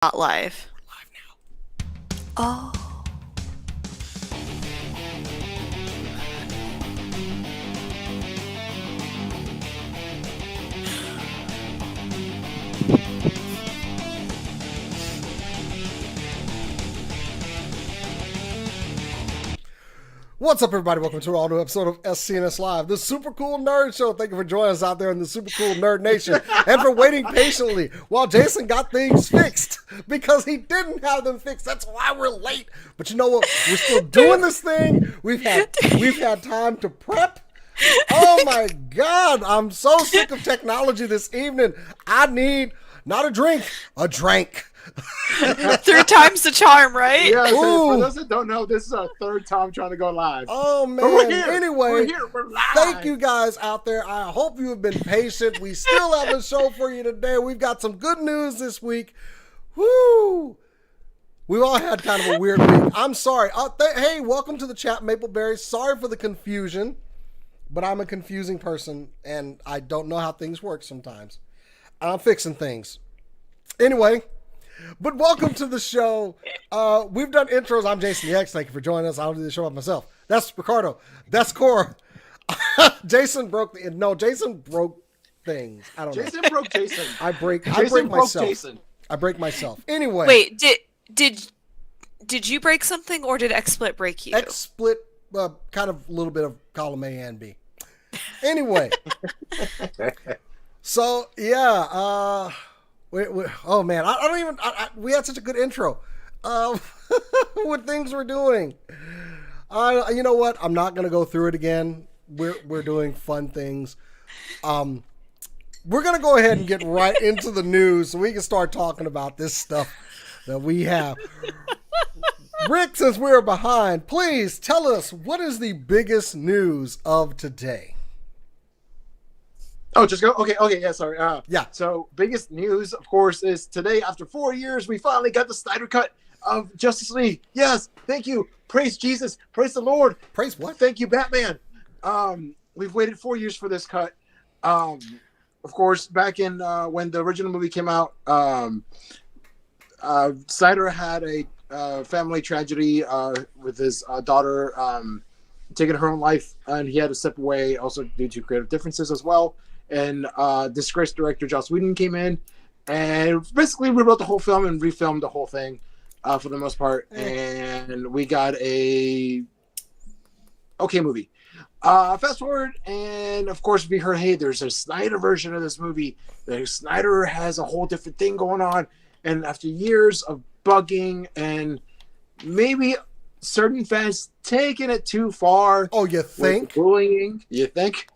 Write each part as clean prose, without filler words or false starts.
Not live. Live now. Oh. What's up, everybody? Welcome to an all-new episode of SCNS Live, the Super Cool Nerd Show. Thank you for joining us out there in the Super Cool Nerd Nation and for waiting patiently while Jason got things fixed because he didn't have them fixed. That's why we're late. But you know what? We're still doing this thing. We've had time to prep. Oh my God! I'm so sick of technology this evening. I need not a drink, a drank. Three times the charm, right? Yeah, so for those that don't know, this is our third time trying to go live. Oh man! But we're here. Anyway, We're live. Thank you guys out there. I hope you have been patient. We still have a show for you today. We've got some good news this week. Woo! We've all had kind of a weird week. I'm sorry. Hey, welcome to the chat, Mapleberry. Sorry for the confusion, but I'm a confusing person and I don't know how things work sometimes. I'm fixing things. Anyway. But welcome to the show. We've done intros. I'm Jason the X. Thank you for joining us. I'll do the show by myself. That's Ricardo. That's Cora. Jason broke things. I don't know. Jason broke Jason. I break Broke myself. Jason. I break myself. Anyway. Wait, did you break something or did XSplit break you? XSplit, kind of a little bit of column A and B. Anyway. So, yeah, oh man, I don't even. We had such a good intro. What things we're doing. You know what? I'm not gonna go through it again. We're doing fun things. We're gonna go ahead and get right into the news so we can start talking about this stuff that we have. Rick, since we're behind, please tell us what is the biggest news of today. Oh, just go. Okay, yeah, sorry. Yeah. So, biggest news, of course, is today, after 4 years, we finally got the Snyder Cut of Justice League. Yes, thank you. Praise Jesus. Praise the Lord. Praise what? Thank you, Batman. We've waited 4 years for this cut. Of course, back in when the original movie came out, Snyder had a family tragedy with his daughter taking her own life, and he had to step away also due to creative differences as well. And disgraced director Joss Whedon came in and basically rewrote the whole film and refilmed the whole thing for the most part. And we got a okay movie. Fast forward, and of course we heard, hey, there's a Snyder version of this movie. The Snyder has a whole different thing going on. And after years of bugging and maybe certain fans taking it too far. Oh, you think? Bullying. You think?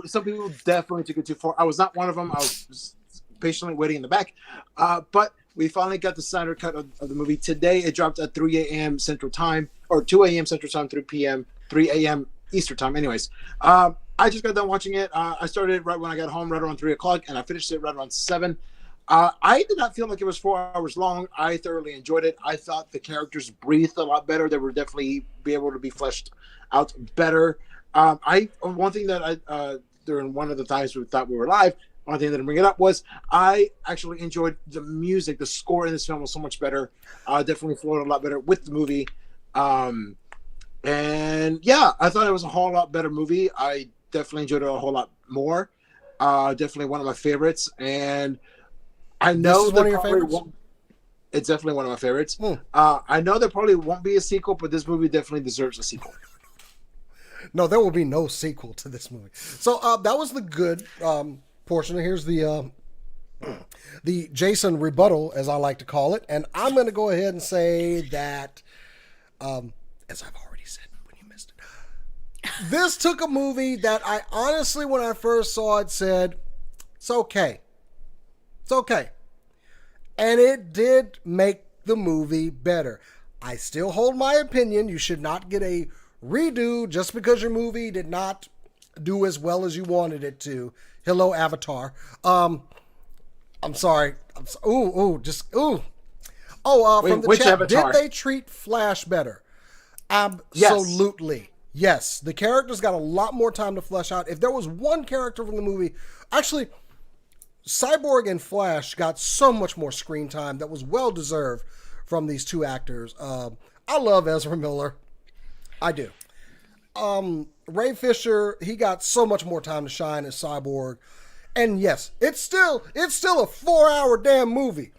Some people definitely took it too far. I was not one of them. I was patiently waiting in the back. But we finally got the Snyder Cut of the movie. Today it dropped at 3 a.m. Central Time, or 2 a.m. Central Time, 3 a.m. Eastern Time. Anyways, I just got done watching it. I started right when I got home, right around 3 o'clock, and I finished it right around 7. I did not feel like it was 4 hours long. I thoroughly enjoyed it. I thought the characters breathed a lot better. They were definitely be able to be fleshed out better. One thing that I during one of the times we thought we were live, one thing that I bring it up was I actually enjoyed the music. The score in this film was so much better. Definitely flowed a lot better with the movie. And yeah, I thought it was a whole lot better movie. I definitely enjoyed it a whole lot more. Definitely one of my favorites. And I know one of your favorites? It's definitely one of my favorites. I know there probably won't be a sequel, but this movie definitely deserves a sequel. No, there will be no sequel to this movie. So that was the good portion. Here's the Jason rebuttal, as I like to call it. And I'm going to go ahead and say that, as I've already said when you missed it, this took a movie that I honestly, when I first saw it, said, it's okay. It's okay. And it did make the movie better. I still hold my opinion. You should not get a redo just because your movie did not do as well as you wanted it to. Hello, Avatar. I'm sorry. From the which chat, Avatar? did they treat Flash better? Absolutely. Yes. The character's got a lot more time to flesh out. If there was one character from the movie, actually, Cyborg and Flash got so much more screen time that was well deserved from these two actors. I love Ezra Miller. I do. Ray Fisher, he got so much more time to shine as Cyborg. And yes, it's still a 4-hour damn movie.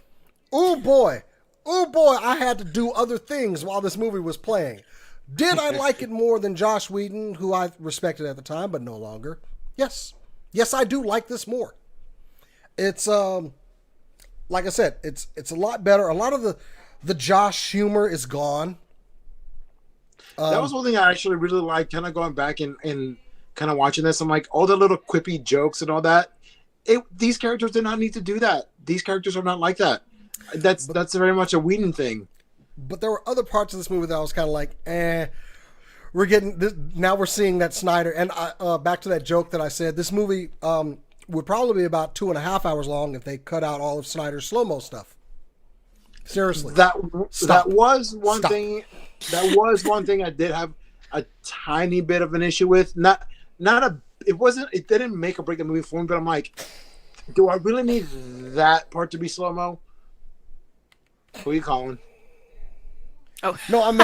Oh boy, I had to do other things while this movie was playing. Did I like it more than Joss Whedon, who I respected at the time, but no longer? Yes, I do like this more. It's like I said, it's a lot better. A lot of the Josh humor is gone. That was one thing I actually really liked, kind of going back and kind of watching this. I'm like, all the little quippy jokes and all that. These characters did not need to do that. These characters are not like that. That's very much a Whedon thing. But there were other parts of this movie that I was kind of like, we're getting this, now we're seeing that Snyder. And back to that joke that I said, this movie would probably be about 2.5 hours long if they cut out all of Snyder's slow-mo stuff. Seriously. That was one thing. That was one thing I did have a tiny bit of an issue with. It didn't make or break the movie for me, but I'm like, do I really need that part to be slow-mo? Who are you calling? Oh. No, I'm...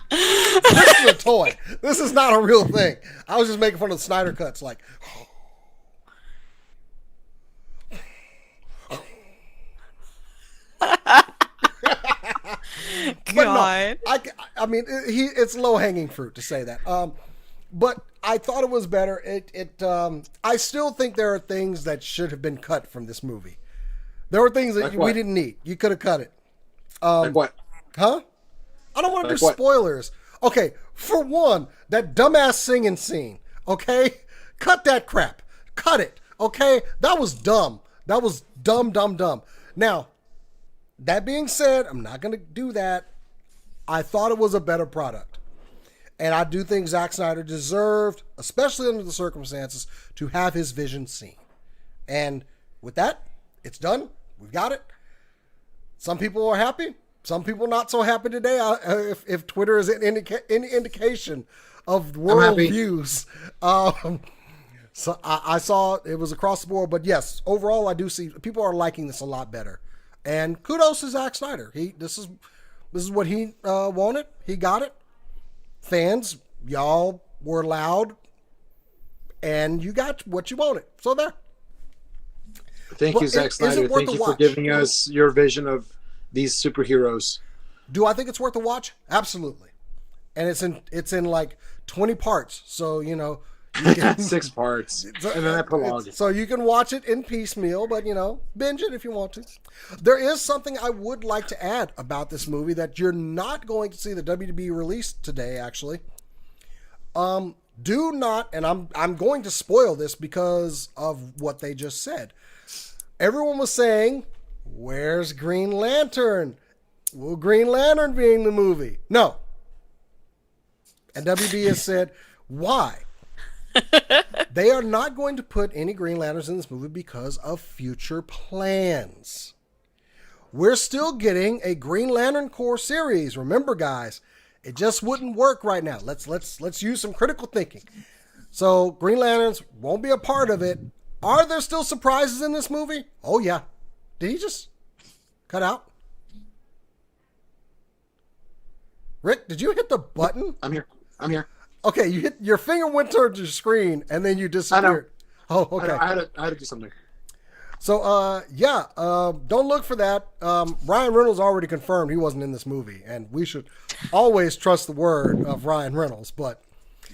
This is a toy. This is not a real thing. I was just making fun of the Snyder Cuts, like... But no, I mean, it's low-hanging fruit to say that. But I thought it was better. I still think there are things that should have been cut from this movie. There were things that we didn't need. You could have cut it. Like what? Huh? I don't want to do spoilers. Okay, for one, that dumbass singing scene. Okay? Cut that crap. Cut it. Okay? That was dumb. That was dumb. Now, that being said, I'm not going to do that. I thought it was a better product. And I do think Zack Snyder deserved, especially under the circumstances, to have his vision seen. And with that, it's done. We've got it. Some people are happy. Some people not so happy today. If Twitter is any indication of world views. So I saw it was across the board. But yes, overall, I do see people are liking this a lot better. And kudos to Zack Snyder. This is what he wanted. He got it. Fans, y'all were loud, and you got what you wanted. So there. Thank you, Zack Snyder. Thank you for giving us your vision of these superheroes. Do I think it's worth a watch? Absolutely. And it's in like 20 parts. So, you know. You can, 6 parts. And then that prologue. So you can watch it in piecemeal, but, you know, binge it if you want to. There is something I would like to add about this movie that you're not going to see the WB release today, actually. Do not, and I'm going to spoil this because of what they just said. Everyone was saying, where's Green Lantern? Will Green Lantern be in the movie? No. And WB has said, why? They are not going to put any Green Lanterns in this movie because of future plans. We're still getting a Green Lantern Corps series. Remember, guys, it just wouldn't work right now. Let's use some critical thinking. So Green Lanterns won't be a part of it. Are there still surprises in this movie? Oh yeah. Did he just cut out? Rick, did you hit the button? I'm here. Okay, your finger went towards your screen and then you disappeared. Oh, okay. I had to do something. So, don't look for that. Ryan Reynolds already confirmed he wasn't in this movie, and we should always trust the word of Ryan Reynolds. But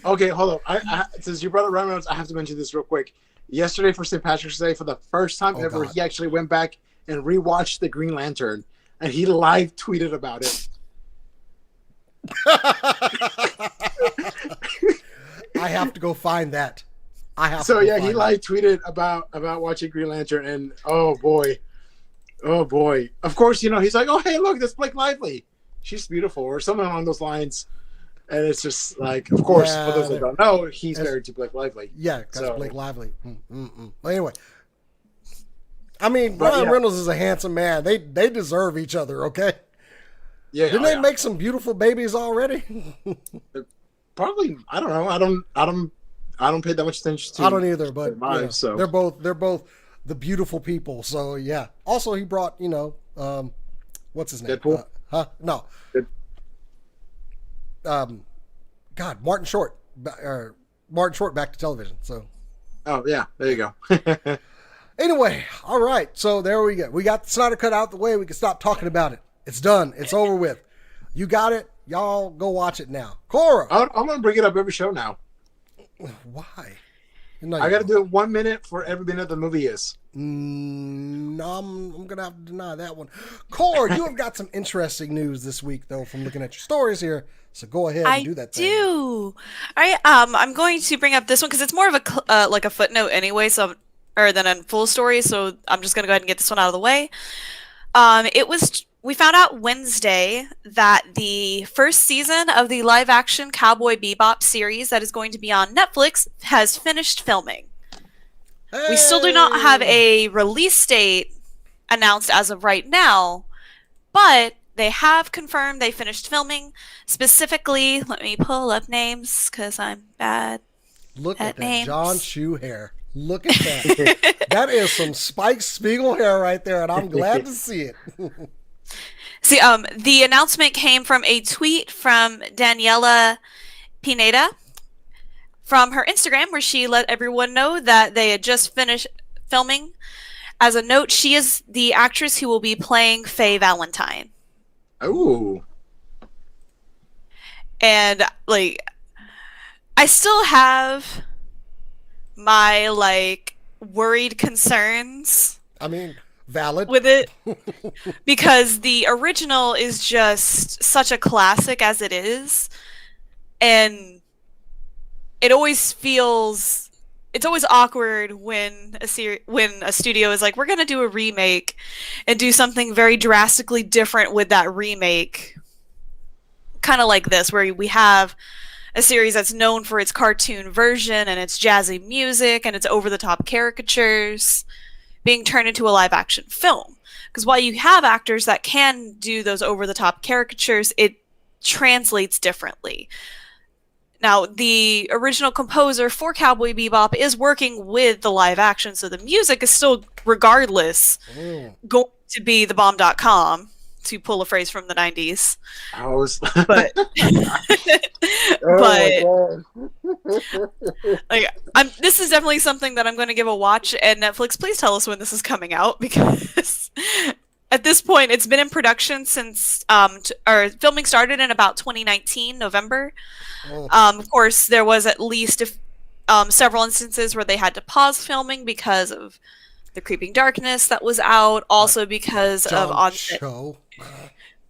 okay, hold on. Since you brought up Ryan Reynolds, I have to mention this real quick. Yesterday for St. Patrick's Day, for the first time ever, he actually went back and rewatched the Green Lantern, and he live tweeted about it. I have to go find that. He live tweeted about watching Green Lantern, and oh boy. Of course, you know, he's like, oh hey, look, that's Blake Lively. She's beautiful, or something along those lines. And it's just like, of course, for those that don't know, he's married to Blake Lively. Yeah, because Blake Lively. But anyway, I mean, Ryan Reynolds is a handsome man. They deserve each other, okay? Yeah. Didn't they make some beautiful babies already? Probably. I don't know. I don't pay that much attention to. I don't either, but you know, so they're both the beautiful people. So yeah. Also, he brought what's his name? Deadpool? No. God, Martin Short back to television. So. Oh yeah, there you go. Anyway, all right. So there we go. We got the Snyder Cut out the way. We can stop talking about it. It's done. It's over with. You got it. Y'all go watch it now. Cora. I'm gonna bring it up every show now. Why? I got to do it 1 minute for every minute the movie is. No, I'm gonna have to deny that one. Cora, you have got some interesting news this week, though, from looking at your stories here. So go ahead and do that thing. I do. I'm going to bring up this one because it's more of a like a footnote anyway, than a full story. So I'm just gonna go ahead and get this one out of the way. We found out Wednesday that the first season of the live-action Cowboy Bebop series that is going to be on Netflix has finished filming. Hey! We still do not have a release date announced as of right now, but they have confirmed they finished filming. Specifically, let me pull up names because I'm bad. Look at that names. John Shoe hair. Look at that. That is some Spike Spiegel hair right there, and I'm glad to see it. See, the announcement came from a tweet from Daniela Pineda from her Instagram, where she let everyone know that they had just finished filming. As a note, she is the actress who will be playing Faye Valentine. Oh. And, like, I still have my, like, worried concerns. I mean, valid. With it. Because the original is just such a classic as it is. And it always feels... It's always awkward when a studio is like, we're going to do a remake and do something very drastically different with that remake. Kind of like this, where we have a series that's known for its cartoon version and its jazzy music and its over-the-top caricatures being turned into a live-action film. Because while you have actors that can do those over-the-top caricatures, it translates differently. Now, the original composer for Cowboy Bebop is working with the live action, so the music is still, regardless, going to be the bomb.com, to pull a phrase from the 90s. I was... But, this is definitely something that I'm going to give a watch, and Netflix, please tell us when this is coming out, because at this point, it's been in production since, filming started in about 2019, November. Of course, there was at least several instances where they had to pause filming because of the creeping darkness that was out, also because of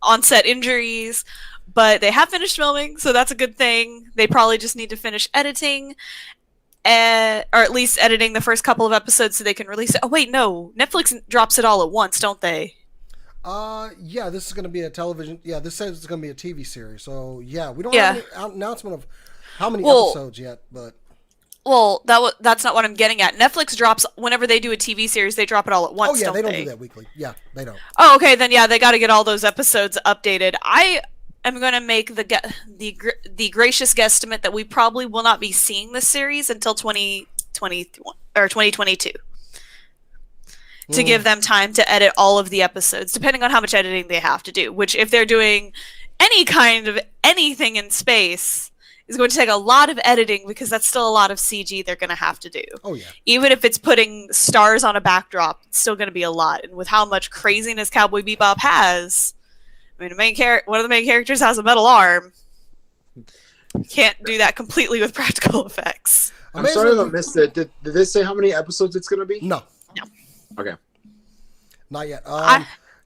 onset injuries. But they have finished filming, so that's a good thing. They probably just need to finish editing, or at least editing the first couple of episodes so they can release it. Oh, wait, no. Netflix drops it all at once, don't they? Yeah, this is going to be a television. Yeah, this says it's going to be a TV series. So, yeah, we don't have any announcement of how many episodes yet, but... Well, that's not what I'm getting at. Netflix drops, whenever they do a TV series, they drop it all at once, they don't do that weekly. Yeah, they don't. Oh, okay, then yeah, they got to get all those episodes updated. I am going to make the gracious guesstimate that we probably will not be seeing this series until 2021 or 2022. To give them time to edit all of the episodes, depending on how much editing they have to do. Which, if they're doing any kind of anything in space, is going to take a lot of editing, because that's still a lot of CG they're going to have to do. Oh, yeah. Even if it's putting stars on a backdrop, it's still going to be a lot. And with how much craziness Cowboy Bebop has, I mean, one of the main characters has a metal arm. You can't do that completely with practical effects. I'm sorry if I missed it. Did they say how many episodes it's going to be? No. Okay. Not yet.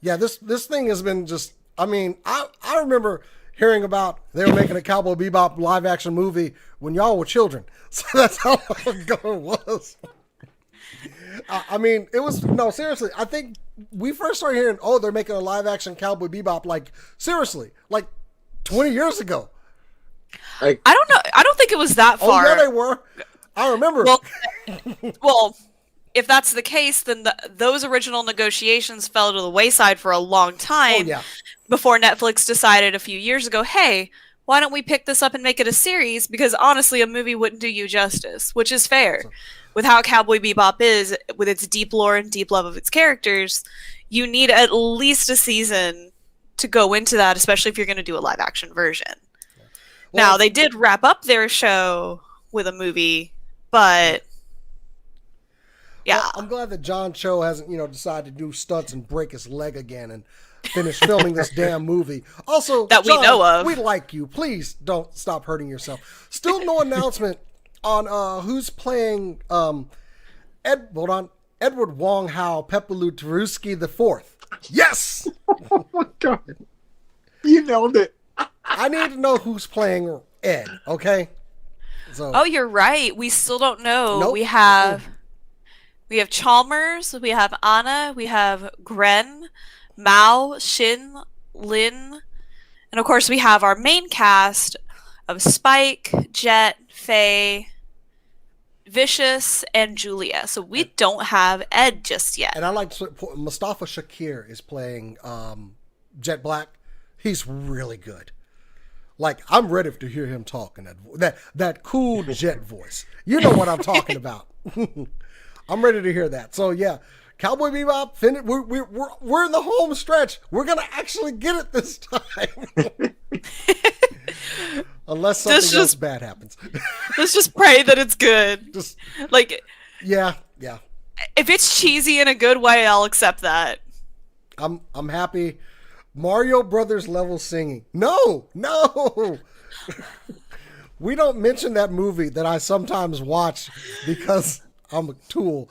Yeah, this thing has been just... I mean, I remember hearing about they were making a Cowboy Bebop live-action movie when y'all were children. So that's how long ago it was. I mean, it was... No, seriously. I think we first started hearing, they're making a live-action Cowboy Bebop, like, seriously, like 20 years ago. I don't know. I don't think it was that far. Oh, yeah, they were. I remember. Well, if that's the case, then those original negotiations fell to the wayside for a long time before Netflix decided a few years ago, hey, why don't we pick this up and make it a series? Because honestly, a movie wouldn't do you justice, which is fair. With how Cowboy Bebop is, with its deep lore and deep love of its characters, you need at least a season to go into that, especially if you're going to do a live action version. Well, now, they did wrap up their show with a movie, but yeah. Well, I'm glad that John Cho hasn't, decided to do stunts and break his leg again and finish filming this damn movie. Also, that John, we know of. We like you. Please don't stop hurting yourself. Still no announcement on who's playing Edward Wong Howe Pepelu Taruski the Fourth. Yes! Oh my god. You nailed it. I need to know who's playing Ed, okay? Oh, you're right. We still don't know. Nope. We have Chalmers, we have Anna, we have Gren, Mao, Shin, Lin, and of course we have our main cast of Spike, Jet, Faye, Vicious, and Julia. So we don't have Ed just yet. And I like Mustafa Shakir is playing Jet Black. He's really good. Like, I'm ready to hear him talk in that cool Jet voice. You know what I'm talking about. I'm ready to hear that. So yeah, Cowboy Bebop, we're in the home stretch. We're gonna actually get it this time, unless something else bad happens. Let's just pray that it's good. Just like, yeah. If it's cheesy in a good way, I'll accept that. I'm happy. Mario Brothers level singing. No. We don't mention that movie that I sometimes watch because I'm a tool.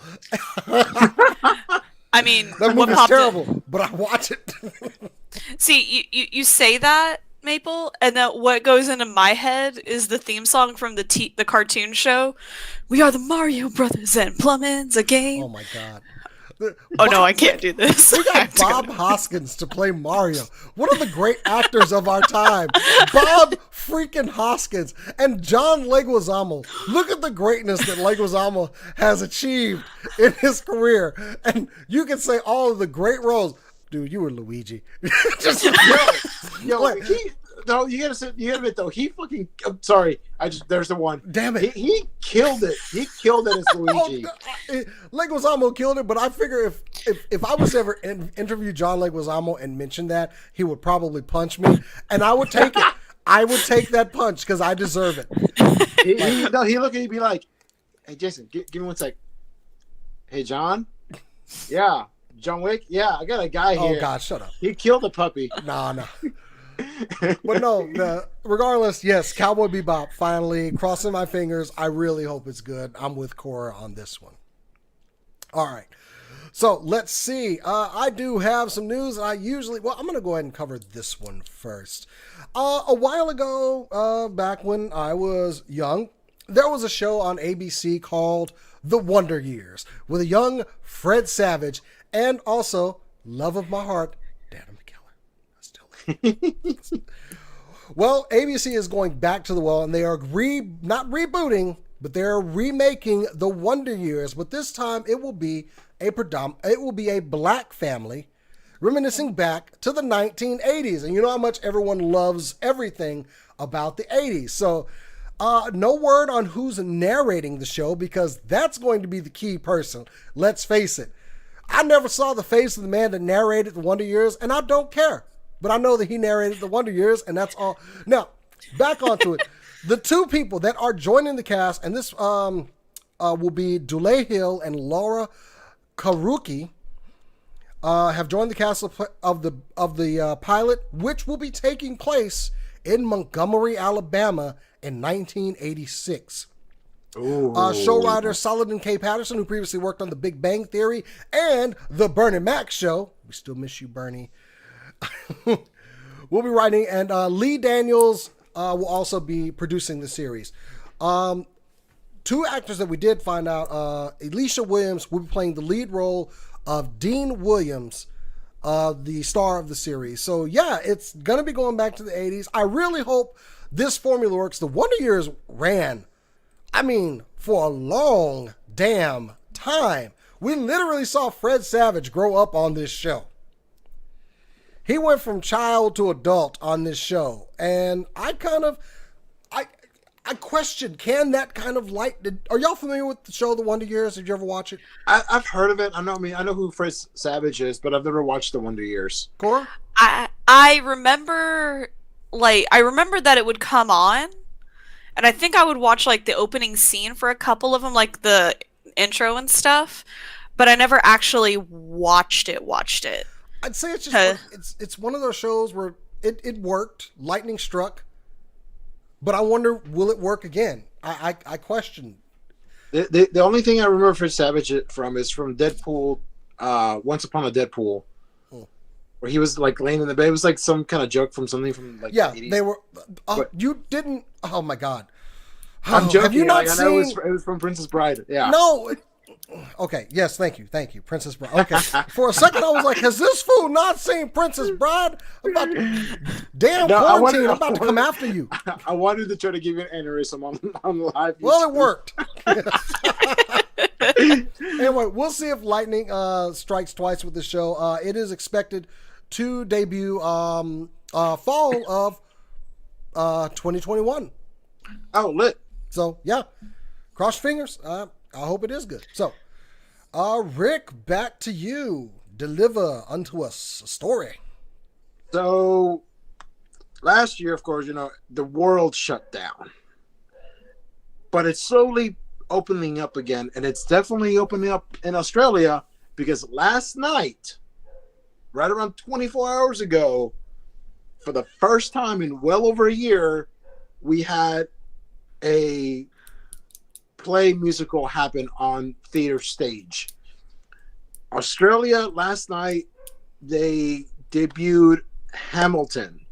I mean, that movie's terrible, but I watch it. See, you say that, Maple, and then what goes into my head is the theme song from the cartoon show. We are the Mario Brothers and plumbing's a game. Oh my god. No, I can't do this. We got Bob Hoskins to play Mario. One of the great actors of our time. Bob freaking Hoskins and John Leguizamo. Look at the greatness that Leguizamo has achieved in his career. And you can say all of the great roles. Dude, you were Luigi. Just, you gotta admit though, he fucking. I'm sorry, there's the one. Damn it, he killed it. He killed it as Luigi. Leguizamo killed it, but I figure if I was ever interview John Leguizamo and mention that, he would probably punch me, and I would take it. I would take that punch because I deserve it. He look at you and be like, "Hey, Jason, give me 1 sec. Hey, John. Yeah, John Wick. Yeah, I got a guy here. Oh God, shut up. He killed a puppy. Nah. But no, regardless, yes, Cowboy Bebop, finally, crossing my fingers. I really hope it's good. I'm with Cora on this one. All right. So let's see. I do have some news. I'm going to go ahead and cover this one first. A while ago, back when I was young, there was a show on ABC called The Wonder Years with a young Fred Savage and also, love of my heart, well, ABC is going back to the well, and they are not rebooting, but they're remaking The Wonder Years. But this time, it will be a black family, reminiscing back to the 1980s. And you know how much everyone loves everything about the 80s. So, no word on who's narrating the show because that's going to be the key person. Let's face it. I never saw the face of the man that narrated The Wonder Years, and I don't care. But I know that he narrated The Wonder Years, and that's all. Now, back onto it. The two people that are joining the cast, and this will be Dule Hill and Lara Karuki, have joined the cast of the pilot, which will be taking place in Montgomery, Alabama, in 1986. Showrunner Solomon K. Patterson, who previously worked on The Big Bang Theory and The Bernie Mac Show. We still miss you, Bernie. We'll be writing, and Lee Daniels will also be producing the series. Two actors that we did find out, Alicia Williams will be playing the lead role of Dean Williams, the star of the series. So yeah, it's going to be going back to the 80s. I really hope this formula works. The Wonder Years ran, for a long damn time. We literally saw Fred Savage grow up on this show. he went from child to adult on this show, and I question, can that kind of light? Are y'all familiar with the show The Wonder Years? Did you ever watch it? I've heard of it. I know who Fritz Savage is, but I've never watched The Wonder Years. Cora? I remember that it would come on, and I think I would watch like the opening scene for a couple of them, like the intro and stuff, but I never actually watched it. I'd say it's just it's one of those shows where it worked, lightning struck, but I wonder, will it work again? I question. The only thing I remember Fritz Savage from is from Deadpool, Once Upon a Deadpool, where he was like laying in the bed. It was like some kind of joke from something from like the 80s. They were. You didn't. Oh my God. I'm joking. Have you not I seen? know it was from Princess Bride. Yeah. No. Okay. Yes. Thank you, Princess Bride. Okay. For a second, I was like, "Has this fool not seen Princess Bride?" Quarantine! I'm about to come after you. I wanted to try to give you an aneurysm on live. Well, it worked. Anyway, we'll see if lightning strikes twice with the show. It is expected to debut fall of 2021. Oh, lit. So yeah, cross your fingers. I hope it is good. So, Rick, back to you. Deliver unto us a story. So, last year, of course, the world shut down, but it's slowly opening up again, and it's definitely opening up in Australia because last night, right around 24 hours ago, for the first time in well over a year, we had a play musical happen on theater stage. Australia last night, they debuted Hamilton,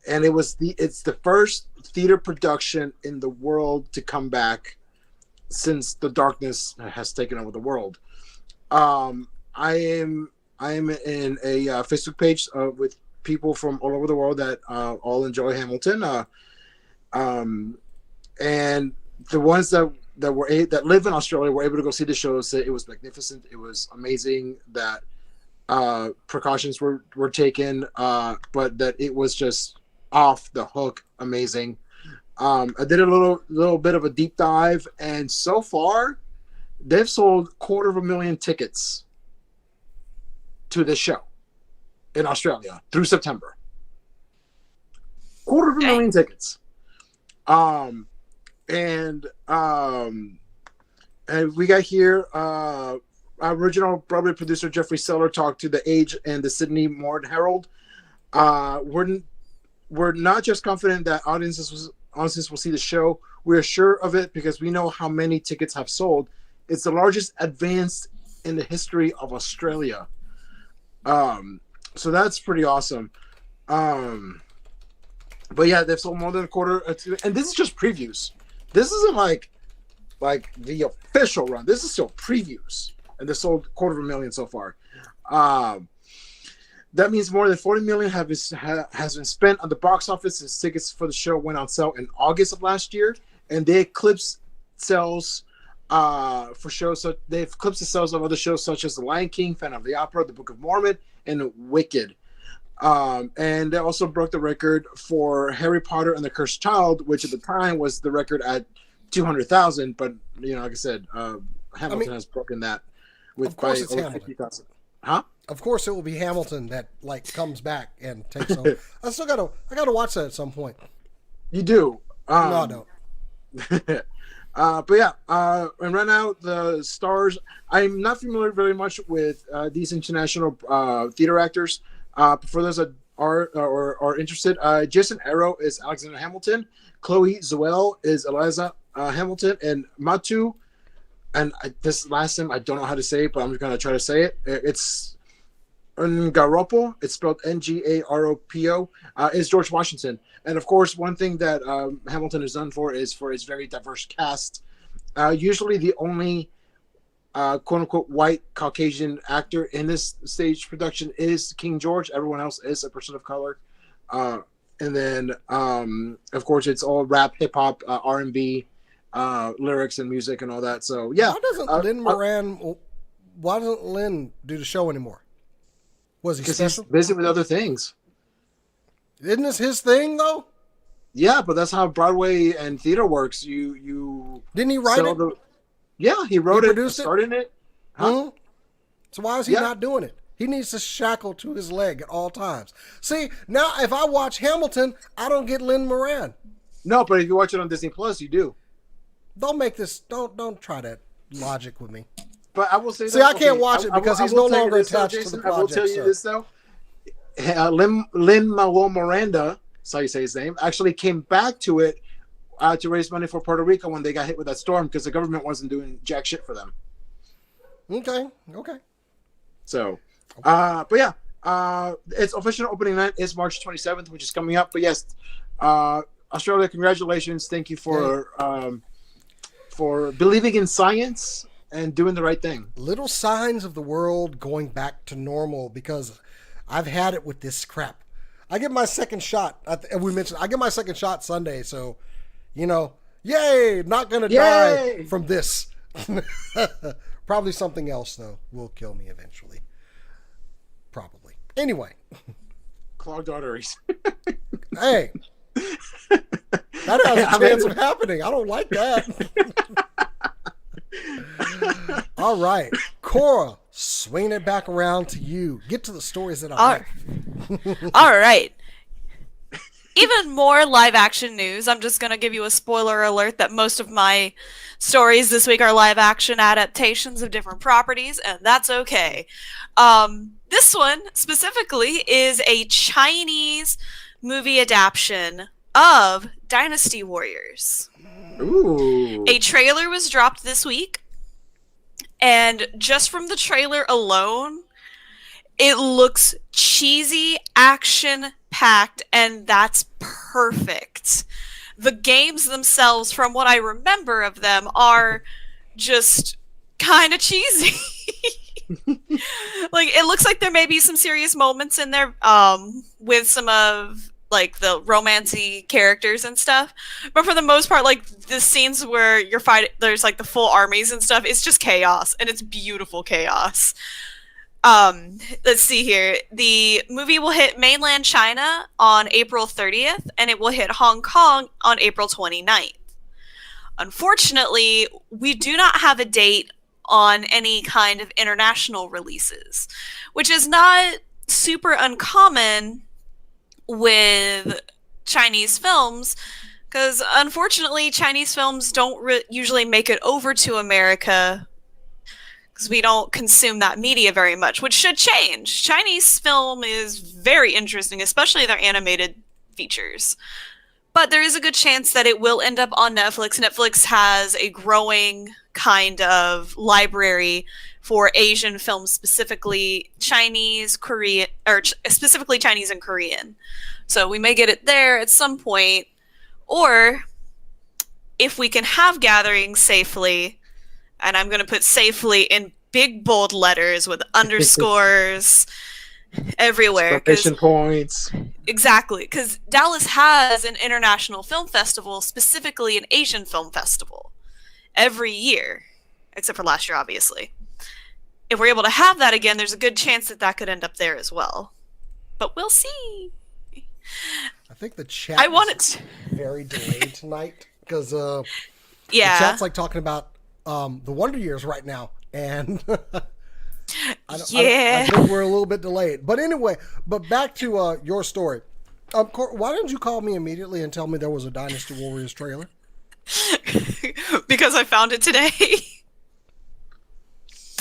and it's the first theater production in the world to come back since the darkness has taken over the world. I am in a Facebook page with people from all over the world that all enjoy Hamilton, and the ones that live in Australia were able to go see the show. Said it was magnificent. It was amazing that precautions were taken, but that it was just off the hook amazing. I did a little bit of a deep dive, and so far they've sold 250,000 tickets to this show in Australia through September. 250,000 tickets. And we got here, original Broadway producer Jeffrey Seller talked to The Age and the Sydney Morning Herald. We're not just confident that audiences will see the show. We're sure of it because we know how many tickets have sold. It's the largest advance in the history of Australia. So that's pretty awesome. But yeah, they've sold more than a quarter, and this is just previews. This isn't like the official run. This is still previews, and they sold 250,000 so far. That means more than 40 million has been spent on the box office since tickets for the show went on sale in August of last year, and they eclipsed sales for shows. So they've eclipsed the sales of other shows such as The Lion King, Phantom of the Opera, The Book of Mormon, and Wicked. And they also broke the record for Harry Potter and the Cursed Child, which at the time was the record at 200,000. But like I said, Hamilton has broken that with by over 50,000. Huh? Of course, it will be Hamilton that comes back and takes over. I gotta watch that at some point. You do? No, I don't. But yeah, and right now the stars. I'm not familiar very much with these international theater actors. For those that are interested, Jason Arrow is Alexander Hamilton, Chloe Zoel is Eliza Hamilton, and Matu, and this last name I don't know how to say it, but I'm just gonna try to say it. It's Ngaropo. It's spelled Ngaropo. Is George Washington, and of course, one thing that Hamilton is known for is for its very diverse cast. Usually, the only quote unquote white Caucasian actor in this stage production is King George. Everyone else is a person of color. And then of course it's all rap, hip hop, R&B, lyrics and music and all that. So yeah. Why doesn't Lin do the show anymore? Was he because he's special? busy with other things. Isn't this his thing though? Yeah, but that's how Broadway and theater works. You Didn't he write it? Yeah, he wrote it, produced it? started it. Huh? Mm-hmm. So why is he not doing it? He needs to shackle to his leg at all times. See, now if I watch Hamilton, I don't get Lin Moran. No, but if you watch it on Disney Plus, you do. Don't make this. Don't try that logic with me. But I will say. See, I can't watch it because he's no longer attached to the project. I will tell you this though. Lin-Manuel Miranda, that's how you say his name, actually came back to it to raise money for Puerto Rico when they got hit with that storm because the government wasn't doing jack shit for them. Okay. So, but yeah, its official opening night is March 27th, which is coming up. But yes, Australia, congratulations! Thank you for believing in science and doing the right thing. Little signs of the world going back to normal because I've had it with this crap. I get my second shot. We mentioned I get my second shot Sunday, so yay! Not gonna die from this. Probably something else though will kill me eventually. Probably. Anyway, Clogged arteries. Hey, that has a chance of happening. I don't like that. All right, Cora, swing it back around to you. Get to the stories that I like. All right. Even more live action news. I'm just going to give you a spoiler alert that most of my stories this week are live action adaptations of different properties, and that's okay. This one specifically is a Chinese movie adaptation of Dynasty Warriors. Ooh. A trailer was dropped this week, and just from the trailer alone, it looks cheesy, action-packed, and that's perfect. The games themselves, from what I remember of them, are just kind of cheesy. Like, it looks like there may be some serious moments in there with some of like the romancy characters and stuff, but for the most part, like the scenes where you're fighting, there's like the full armies and stuff, it's just chaos, and it's beautiful chaos. Let's see here. The movie will hit mainland China on April 30th, and it will hit Hong Kong on April 29th. Unfortunately, we do not have a date on any kind of international releases, which is not super uncommon with Chinese films, because unfortunately Chinese films don't usually make it over to America because we don't consume that media very much, which should change. Chinese film is very interesting, especially their animated features. But there is a good chance that it will end up on Netflix. Netflix has a growing kind of library for Asian films, specifically Chinese, Korean, or specifically Chinese and Korean. So we may get it there at some point, or if we can have gatherings safely, and I'm going to put safely in big bold letters with underscores everywhere. Exclamation points. Exactly, because Dallas has an international film festival, specifically an Asian film festival, every year, except for last year, obviously. If we're able to have that again, there's a good chance that that could end up there as well. But we'll see. I think the chat is very delayed tonight because the chat's like talking about the Wonder Years right now, and I think we're a little bit delayed. But anyway, back to your story. Why didn't you call me immediately and tell me there was a Dynasty Warriors trailer? Because I found it today.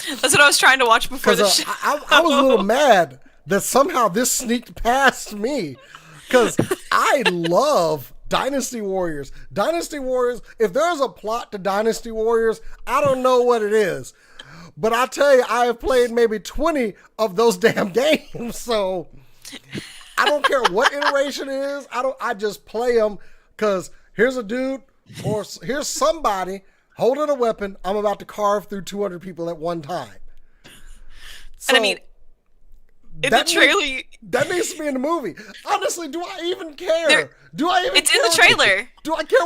That's what I was trying to watch before the show. I was a little mad that somehow this sneaked past me because I love Dynasty Warriors. Dynasty Warriors, if there's a plot to Dynasty Warriors, I don't know what it is. But I tell you, I have played maybe 20 of those damn games, so I don't care what iteration it is. I just play them because here's a dude or here's somebody holding a weapon. I'm about to carve through 200 people at one time. So, and I mean, in the trailer, that needs to be in the movie. Honestly, do I even care? It's in the trailer. Do I care?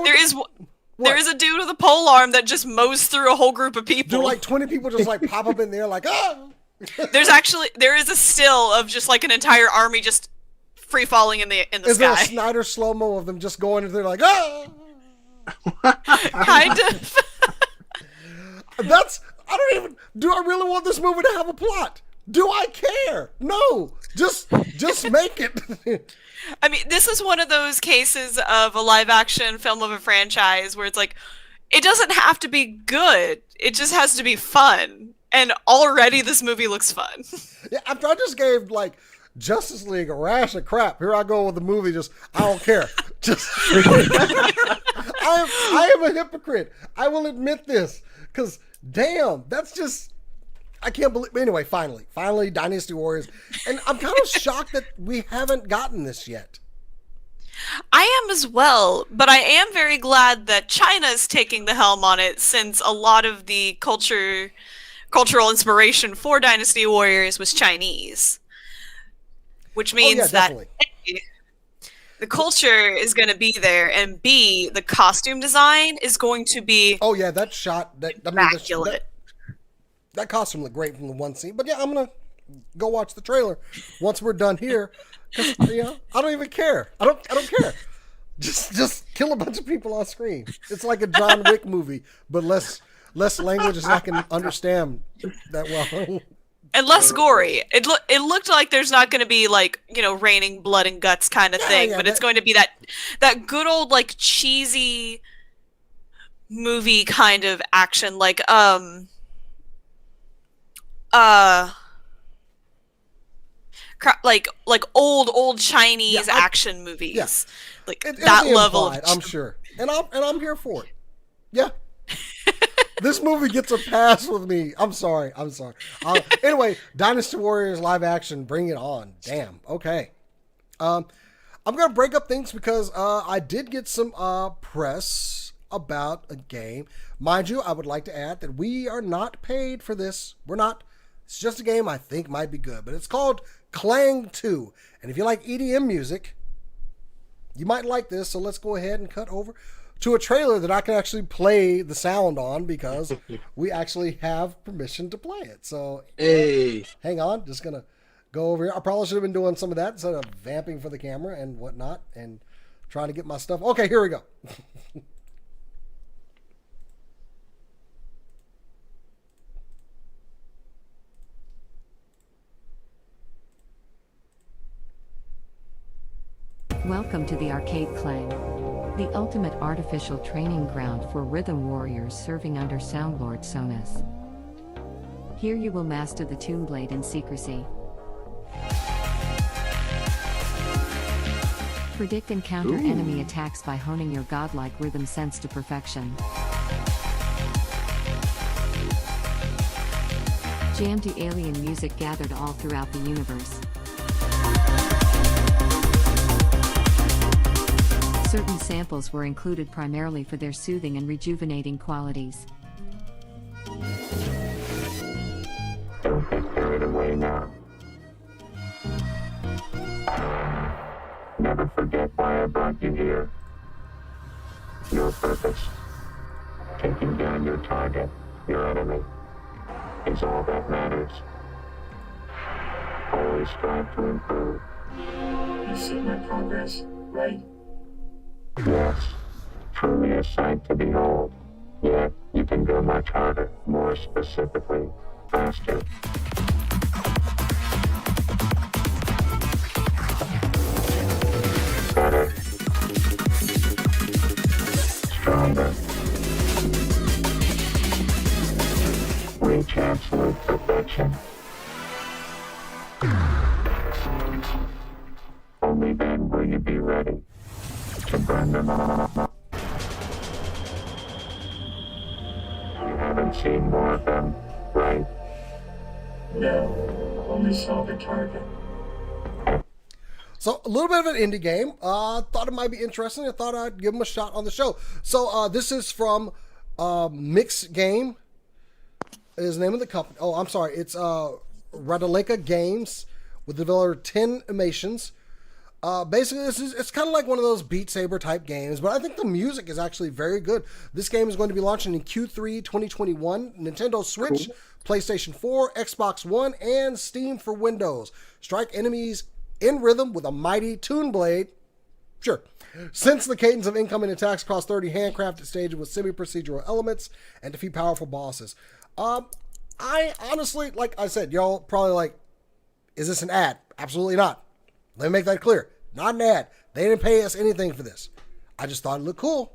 There is a dude with a pole arm that just mows through a whole group of people. Do like 20 people just like pop up in there like, ah? There is a still of just like an entire army just free falling in the Is there a sky. Snyder slow-mo of them just going and they're like, ah? Kind of. I don't even, do I really want this movie to have a plot? Do I care? No. Just make it. I mean, this is one of those cases of a live action film of a franchise where it's like, it doesn't have to be good. It just has to be fun. And already this movie looks fun. Yeah, after I just gave like Justice League a rash of crap, here I go with the movie. I don't care. Just I am a hypocrite. I will admit this because damn, that's just I can't believe. Anyway, finally, Dynasty Warriors, and I'm kind of shocked that we haven't gotten this yet. I am as well, but I am very glad that China's taking the helm on it, since a lot of the cultural inspiration for Dynasty Warriors was Chinese. Which means that A, the culture is going to be there, and B, the costume design is going to be that shot, immaculate. That costume looked great from the one scene. But yeah, I'm gonna go watch the trailer once we're done here. 'Cause, I don't even care. I don't care. Just kill a bunch of people on screen. It's like a John Wick movie, but less language as I can understand that well. And less gory. It looked like there's not going to be like, raining blood and guts kind of thing, but it's going to be that good old like cheesy movie kind of action, like old Chinese action movies, like that level of I'm sure, and I'm here for it. Yeah. This movie gets a pass with me. I'm sorry. Anyway, Dynasty Warriors live action, bring it on. Damn. Okay. I'm gonna break up things because I did get some press about a game. Mind you, I would like to add that we are not paid for this. We're not. It's just a game I think might be good, but it's called Clang 2. And if you like EDM music, you might like this. So let's go ahead and cut over to a trailer that I can actually play the sound on because we actually have permission to play it. So, hang on. Just going to go over here. I probably should have been doing some of that instead of vamping for the camera and whatnot and trying to get my stuff. Okay, here we go. Welcome to the Arcade Clang, the ultimate artificial training ground for rhythm warriors serving under Soundlord Sonus. Here you will master the Toon Blade in secrecy. Predict and counter enemy attacks by honing your godlike rhythm sense to perfection. Jam to alien music gathered all throughout the universe. Certain samples were included primarily for their soothing and rejuvenating qualities. Don't get carried away now. Never forget why I brought you here. Your purpose. Taking down your target, your enemy, is all that matters. Always strive to improve. You see my progress, right? Yes, truly a sight to behold. Yet, you can go much harder, more specifically, faster. Better. Stronger. Reach absolute perfection. Only then will you be ready to burn them all. You haven't seen more of them, right? No, only saw the target. So a little bit of an indie game. Thought it might be interesting. I thought I'd give them a shot on the show. So this is from Mix Game. Is the name of the company. Oh, I'm sorry. It's Radaleka Games with the developer 10 Animations. Basically, it's kind of like one of those Beat Saber type games, but I think the music is actually very good. This game is going to be launching in Q3 2021, Nintendo Switch, PlayStation 4, Xbox One, and Steam for Windows. Strike enemies in rhythm with a mighty Toon Blade. Sure. Sense the cadence of incoming attacks across 30 handcrafted stages with semi-procedural elements and defeat powerful bosses. I honestly, like I said, y'all probably like, is this an ad? Absolutely not. Let me make that clear. Not an ad. They didn't pay us anything for this. I just thought it looked cool.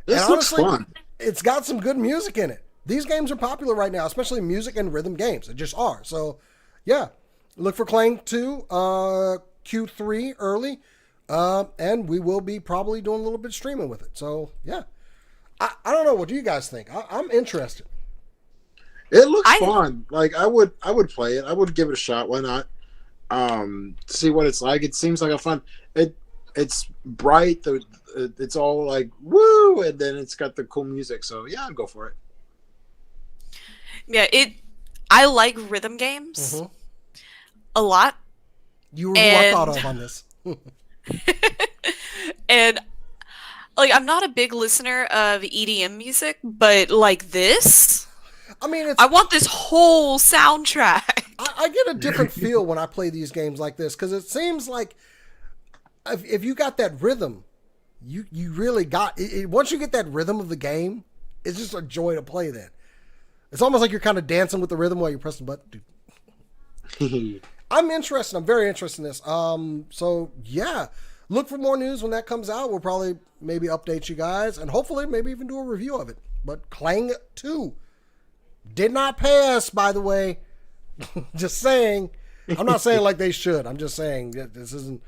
This looks fun. It's got some good music in it. These games are popular right now, especially music and rhythm games. They just are. So, yeah. Look for Clang 2, Q3 early. And we will be probably doing a little bit of streaming with it. So, yeah. I don't know. What do you guys think? I'm interested. It looks fun. Like, I would play it. I would give it a shot. Why not? See what it's like. It seems like a fun... It's bright. It's all like, woo! And then it's got the cool music. So, yeah, I'd go for it. Yeah, I like rhythm games a lot. You were who I thought of on this. And like, I'm not a big listener of EDM music, but like this, I mean, I want this whole soundtrack. I get a different feel when I play these games like this, because it seems like if you got that rhythm, you really got it. Once you get that rhythm of the game, it's just a joy to play then. It's almost like you're kind of dancing with the rhythm while you're pressing the button. I'm interested. I'm very interested in this. So yeah, look for more news when that comes out. We'll probably maybe update you guys and hopefully maybe even do a review of it. But Clang 2 did not pay us, by the way. Just saying. I'm not saying like they should. I'm just saying that this isn't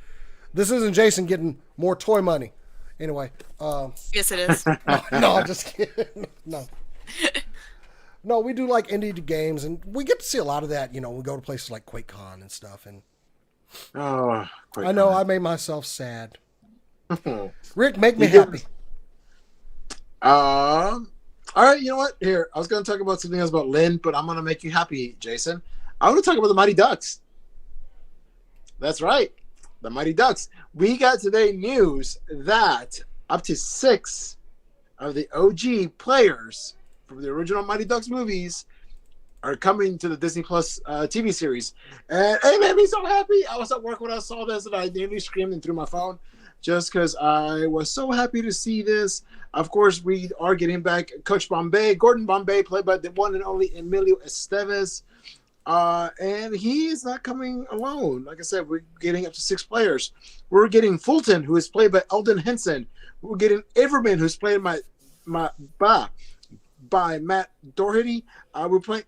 Jason getting more toy money. Anyway. Yes, it is. No, I'm just kidding. No. No, we do like indie games, and we get to see a lot of that. You know, we go to places like QuakeCon and stuff. And I know I made myself sad. Rick, make me happy. All right, you know what? Here, I was going to talk about something else about Lynn, but I'm going to make you happy, Jason. I want to talk about the Mighty Ducks. That's right, the Mighty Ducks. We got today news that up to 6 of the OG players from the original Mighty Ducks movies are coming to the Disney Plus TV series. And it made me so happy. I was at work when I saw this, and I nearly screamed and threw my phone just because I was so happy to see this. Of course, we are getting back Coach Bombay, Gordon Bombay, played by the one and only Emilio Estevez. And he is not coming alone. Like I said, we're getting up to 6 players. We're getting Fulton, who is played by Eldon Henson. We're getting Everman, who's played by Matt Doherty.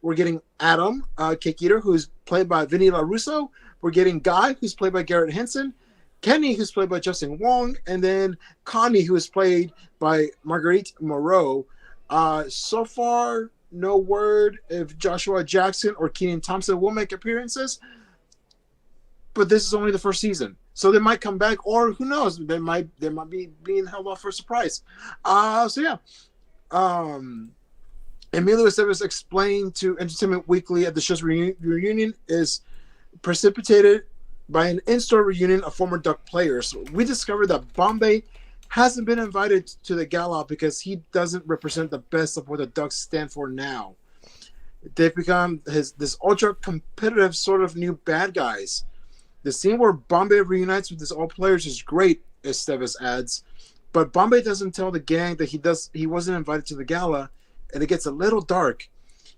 We're getting Adam Kekiter, who's played by Vinny LaRusso. We're getting Guy, who's played by Garrett Henson. Kenny, who's played by Justin Wong. And then Connie, who is played by Marguerite Moreau. So far, no word if Joshua Jackson or Keenan Thompson will make appearances. But this is only the first season. So they might come back, or who knows? They might be being held off for a surprise. So yeah. Emilio Estevez explained to Entertainment Weekly at the show's reunion is precipitated by an in-store reunion of former Duck players. We discovered that Bombay hasn't been invited to the gala because he doesn't represent the best of what the Ducks stand for now. They've become this ultra-competitive sort of new bad guys. The scene where Bombay reunites with his old players is great, Estevez adds, but Bombay doesn't tell the gang that he wasn't invited to the gala, and it gets a little dark.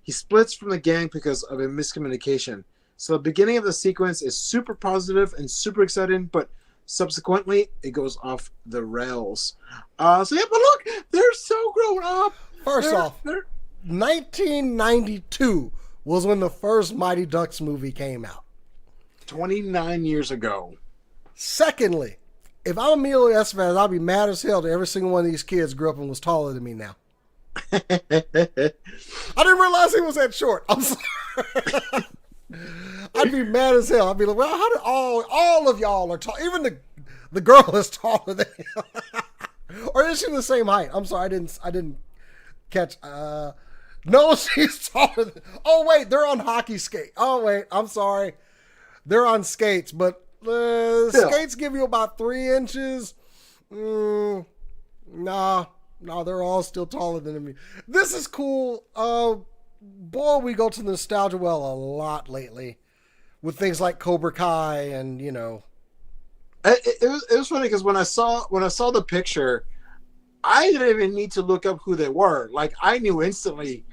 He splits from the gang because of a miscommunication. So the beginning of the sequence is super positive and super exciting, but subsequently it goes off the rails. So yeah, but look, they're so grown up. First off, 1992 was when the first Mighty Ducks movie came out. 29 years ago. Secondly, if I'm Emilio Estevez, I'll be mad as hell that every single one of these kids grew up and was taller than me now. I didn't realize he was that short. I'm sorry. I'd be mad as hell. I'd be like, well, how did all of y'all are tall? Even the girl is taller than him. Or is she the same height? I'm sorry, I didn't catch. No, she's taller than. Oh wait, they're on hockey skate. Oh wait, I'm sorry, they're on skates, but skates give you about 3 inches. Nah, they're all still taller than me. This is cool. boy, we go to the nostalgia well a lot lately with things like Cobra Kai and, you know. It was funny because when I saw the picture, I didn't even need to look up who they were. Like, I knew instantly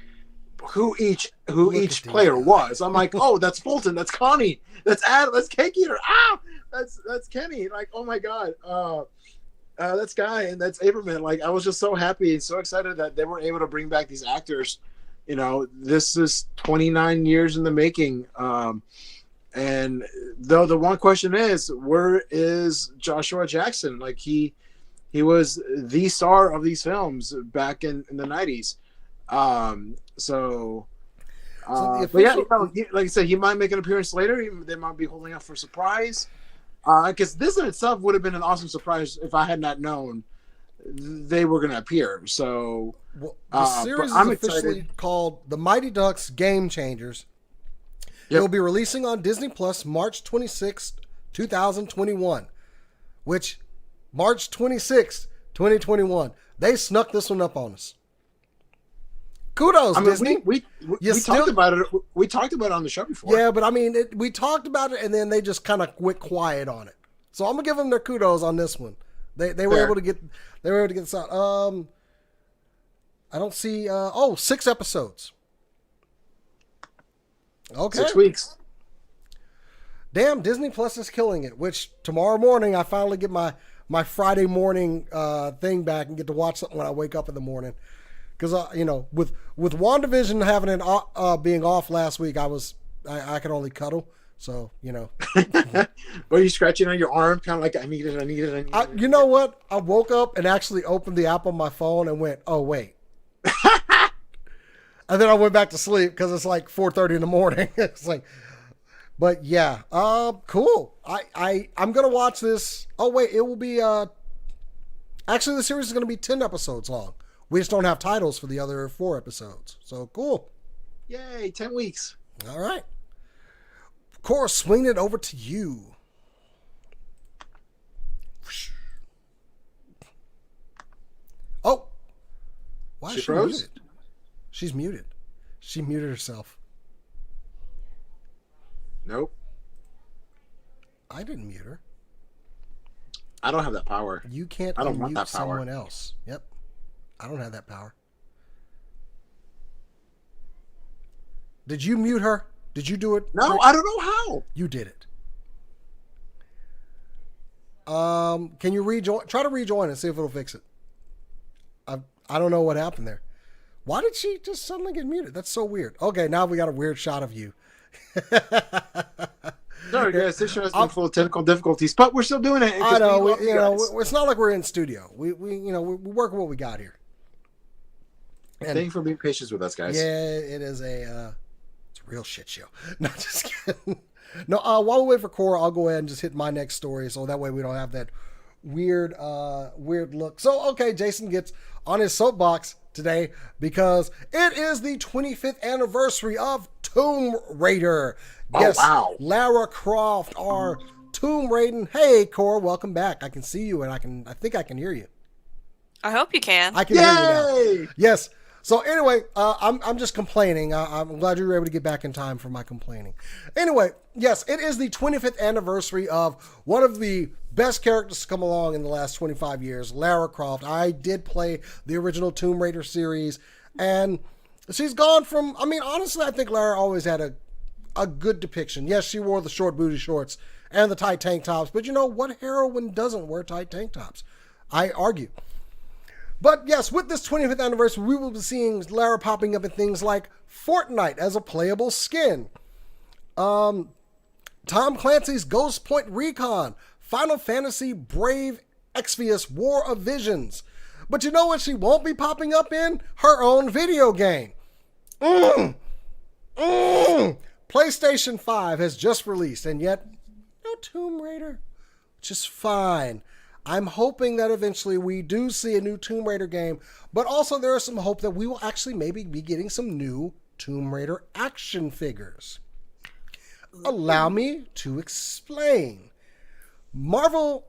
who each player was. I'm like, oh, that's Fulton, that's Connie, that's Adam, that's Cake Eater, that's Kenny. Like, oh my god, that's Guy and that's Aberman. Like, I was just so happy and so excited that they were able to bring back these actors. You know, this is 29 years in the making. And though the one question is, where is Joshua Jackson? Like, he was the star of these films back in the 90s. But yeah, like I said, he might make an appearance later. They might be holding out for a surprise. Because this in itself would have been an awesome surprise if I had not known they were going to appear. So, the series is officially called The Mighty Ducks Game Changers. Yep. It will be releasing on Disney Plus March 26th, 2021. Which, March 26th, 2021. They snuck this one up on us. Kudos, Disney. We talked about it. We talked about it on the show before. Yeah, but I mean, we talked about it, and then they just kind of went quiet on it. So I'm gonna give them their kudos on this one. They were able to get this out. I don't see. 6 episodes. Okay. 6 weeks. Damn, Disney Plus is killing it. Which tomorrow morning I finally get my Friday morning thing back and get to watch something when I wake up in the morning. Because with WandaVision having it being off last week, I could only cuddle. So Were you scratching on your arm, kind of like I need it? You know what? I woke up and actually opened the app on my phone and went, oh wait. And then I went back to sleep because it's like 4:30 in the morning. It's like, but yeah, cool. I'm gonna watch this. Oh wait, it will be actually the series is gonna be 10 episodes long. We just don't have titles for the other 4 episodes. So cool. Yay, 10 weeks. All right. Cora, swing it over to you. Oh. Why is she muted? She's muted. She muted herself. Nope. I didn't mute her. I don't have that power. You can't unmute someone else. Yep. I don't have that power. Did you mute her? Did you do it? No, I don't know how. You did it. Can you rejoin? Try to rejoin and see if it'll fix it. I don't know what happened there. Why did she just suddenly get muted? That's so weird. Okay, now we got a weird shot of you. Sorry, guys. This show has been full of technical difficulties, but we're still doing it. I know. It's not like we're in studio. We work with what we got here. And thank you for being patient with us, guys. Yeah, it is it's a real shit show. No, just kidding. No, while we wait for Cora, I'll go ahead and just hit my next story, so that way we don't have that weird look. So, okay, Jason gets on his soapbox today because it is the 25th anniversary of Tomb Raider. Yes, wow. Lara Croft, our Tomb Raider. Hey, Cora, welcome back. I can see you, and I think I can hear you. I hope you can. I can hear you now. Yes. So anyway, I'm just complaining. I'm glad you were able to get back in time for my complaining. Anyway, yes, it is the 25th anniversary of one of the best characters to come along in the last 25 years, Lara Croft. I did play the original Tomb Raider series, and she's gone from, honestly, I think Lara always had a good depiction. Yes, she wore the short booty shorts and the tight tank tops, but what heroine doesn't wear tight tank tops? I argue. But yes, with this 25th anniversary, we will be seeing Lara popping up in things like Fortnite as a playable skin, Tom Clancy's Ghost Point Recon, Final Fantasy Brave Exvius War of Visions. But you know what she won't be popping up in? Her own video game. PlayStation 5 has just released, and yet no Tomb Raider, which is fine. I'm hoping that eventually we do see a new Tomb Raider game, but also there is some hope that we will actually maybe be getting some new Tomb Raider action figures. Allow me to explain. Hasbro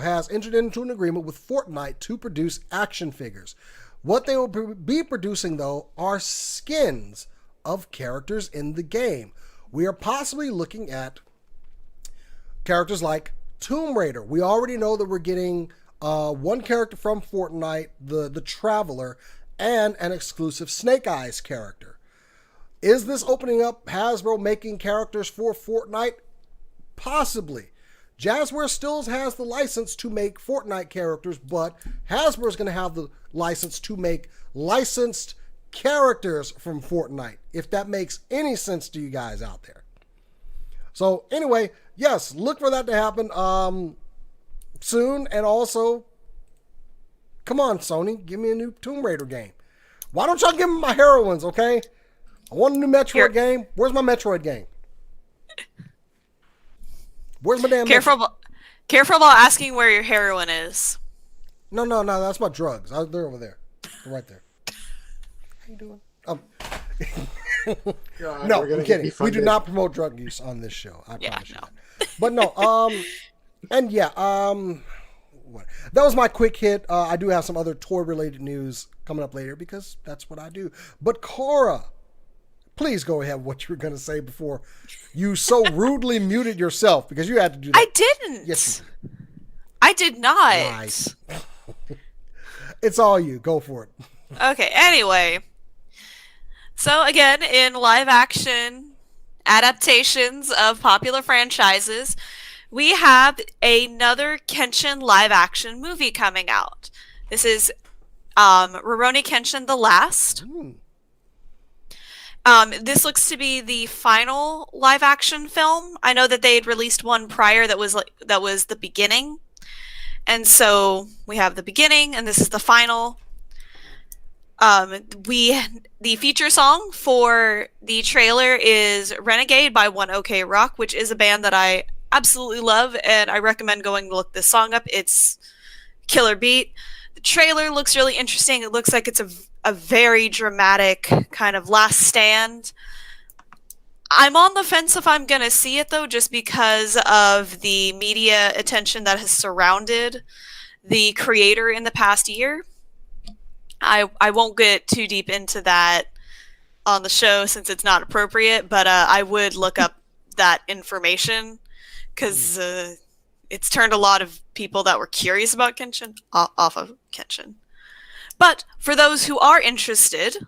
has entered into an agreement with Fortnite to produce action figures. What they will be producing, though, are skins of characters in the game. We are possibly looking at characters like Tomb Raider. We already know that we're getting one character from Fortnite, the Traveler, and an exclusive Snake Eyes character. Is this opening up Hasbro making characters for Fortnite? Possibly. Jazzware still has the license to make Fortnite characters, but Hasbro is going to have the license to make licensed characters from Fortnite, if that makes any sense to you guys out there. So anyway, yes, look for that to happen soon. And also, come on, Sony, give me a new Tomb Raider game. Why don't y'all give me my heroines, okay? I want a new Metroid game. Where's my Metroid game? Where's my damn Careful about asking where your heroine is. No, that's my drugs. They're over there. They're right there. How you doing? God, No, I'm kidding. We do not promote drug use on this show. I promise you that. But no, and yeah, that was my quick hit. I do have some other toy-related news coming up later because that's what I do. But Cora, please go ahead with what you were going to say before you so rudely muted yourself, because you had to do that. I didn't. Yes, you did. I did not. Nice. It's all you. Go for it. Okay, anyway. So again, in live action adaptations of popular franchises, we have another Kenshin live action movie coming out. This is Rurouni Kenshin The Last. Ooh. This looks to be the final live action film. I know that they had released one prior that was the beginning. And so we have the beginning and this is the final. The feature song for the trailer is Renegade by One OK Rock, which is a band that I absolutely love, and I recommend going to look this song up. It's killer beat. The trailer looks really interesting. It looks like it's a very dramatic kind of last stand. I'm on the fence if I'm going to see it, though, just because of the media attention that has surrounded the creator in the past year. I won't get too deep into that on the show since it's not appropriate, but I would look up that information because it's turned a lot of people that were curious about Kenshin off of Kenshin. But for those who are interested,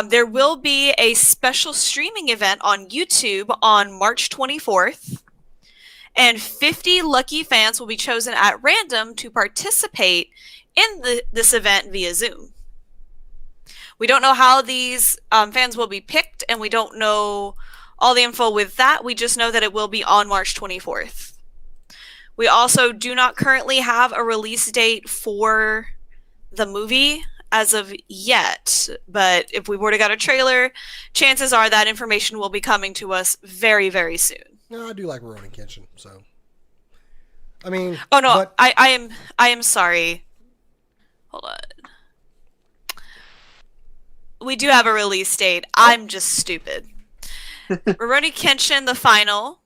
there will be a special streaming event on YouTube on March 24th, and 50 lucky fans will be chosen at random to participate in this event via Zoom. We don't know how these fans will be picked, and we don't know all the info with that. We just know that it will be on March 24th. We also do not currently have a release date for the movie as of yet, but if we were to get a trailer, chances are that information will be coming to us very, very soon. No, I do like Rurouni Kenshin, so I mean. Oh no, but... I am sorry. Hold on. We do have a release date. I'm just stupid. Rurouni Kenshin, the final,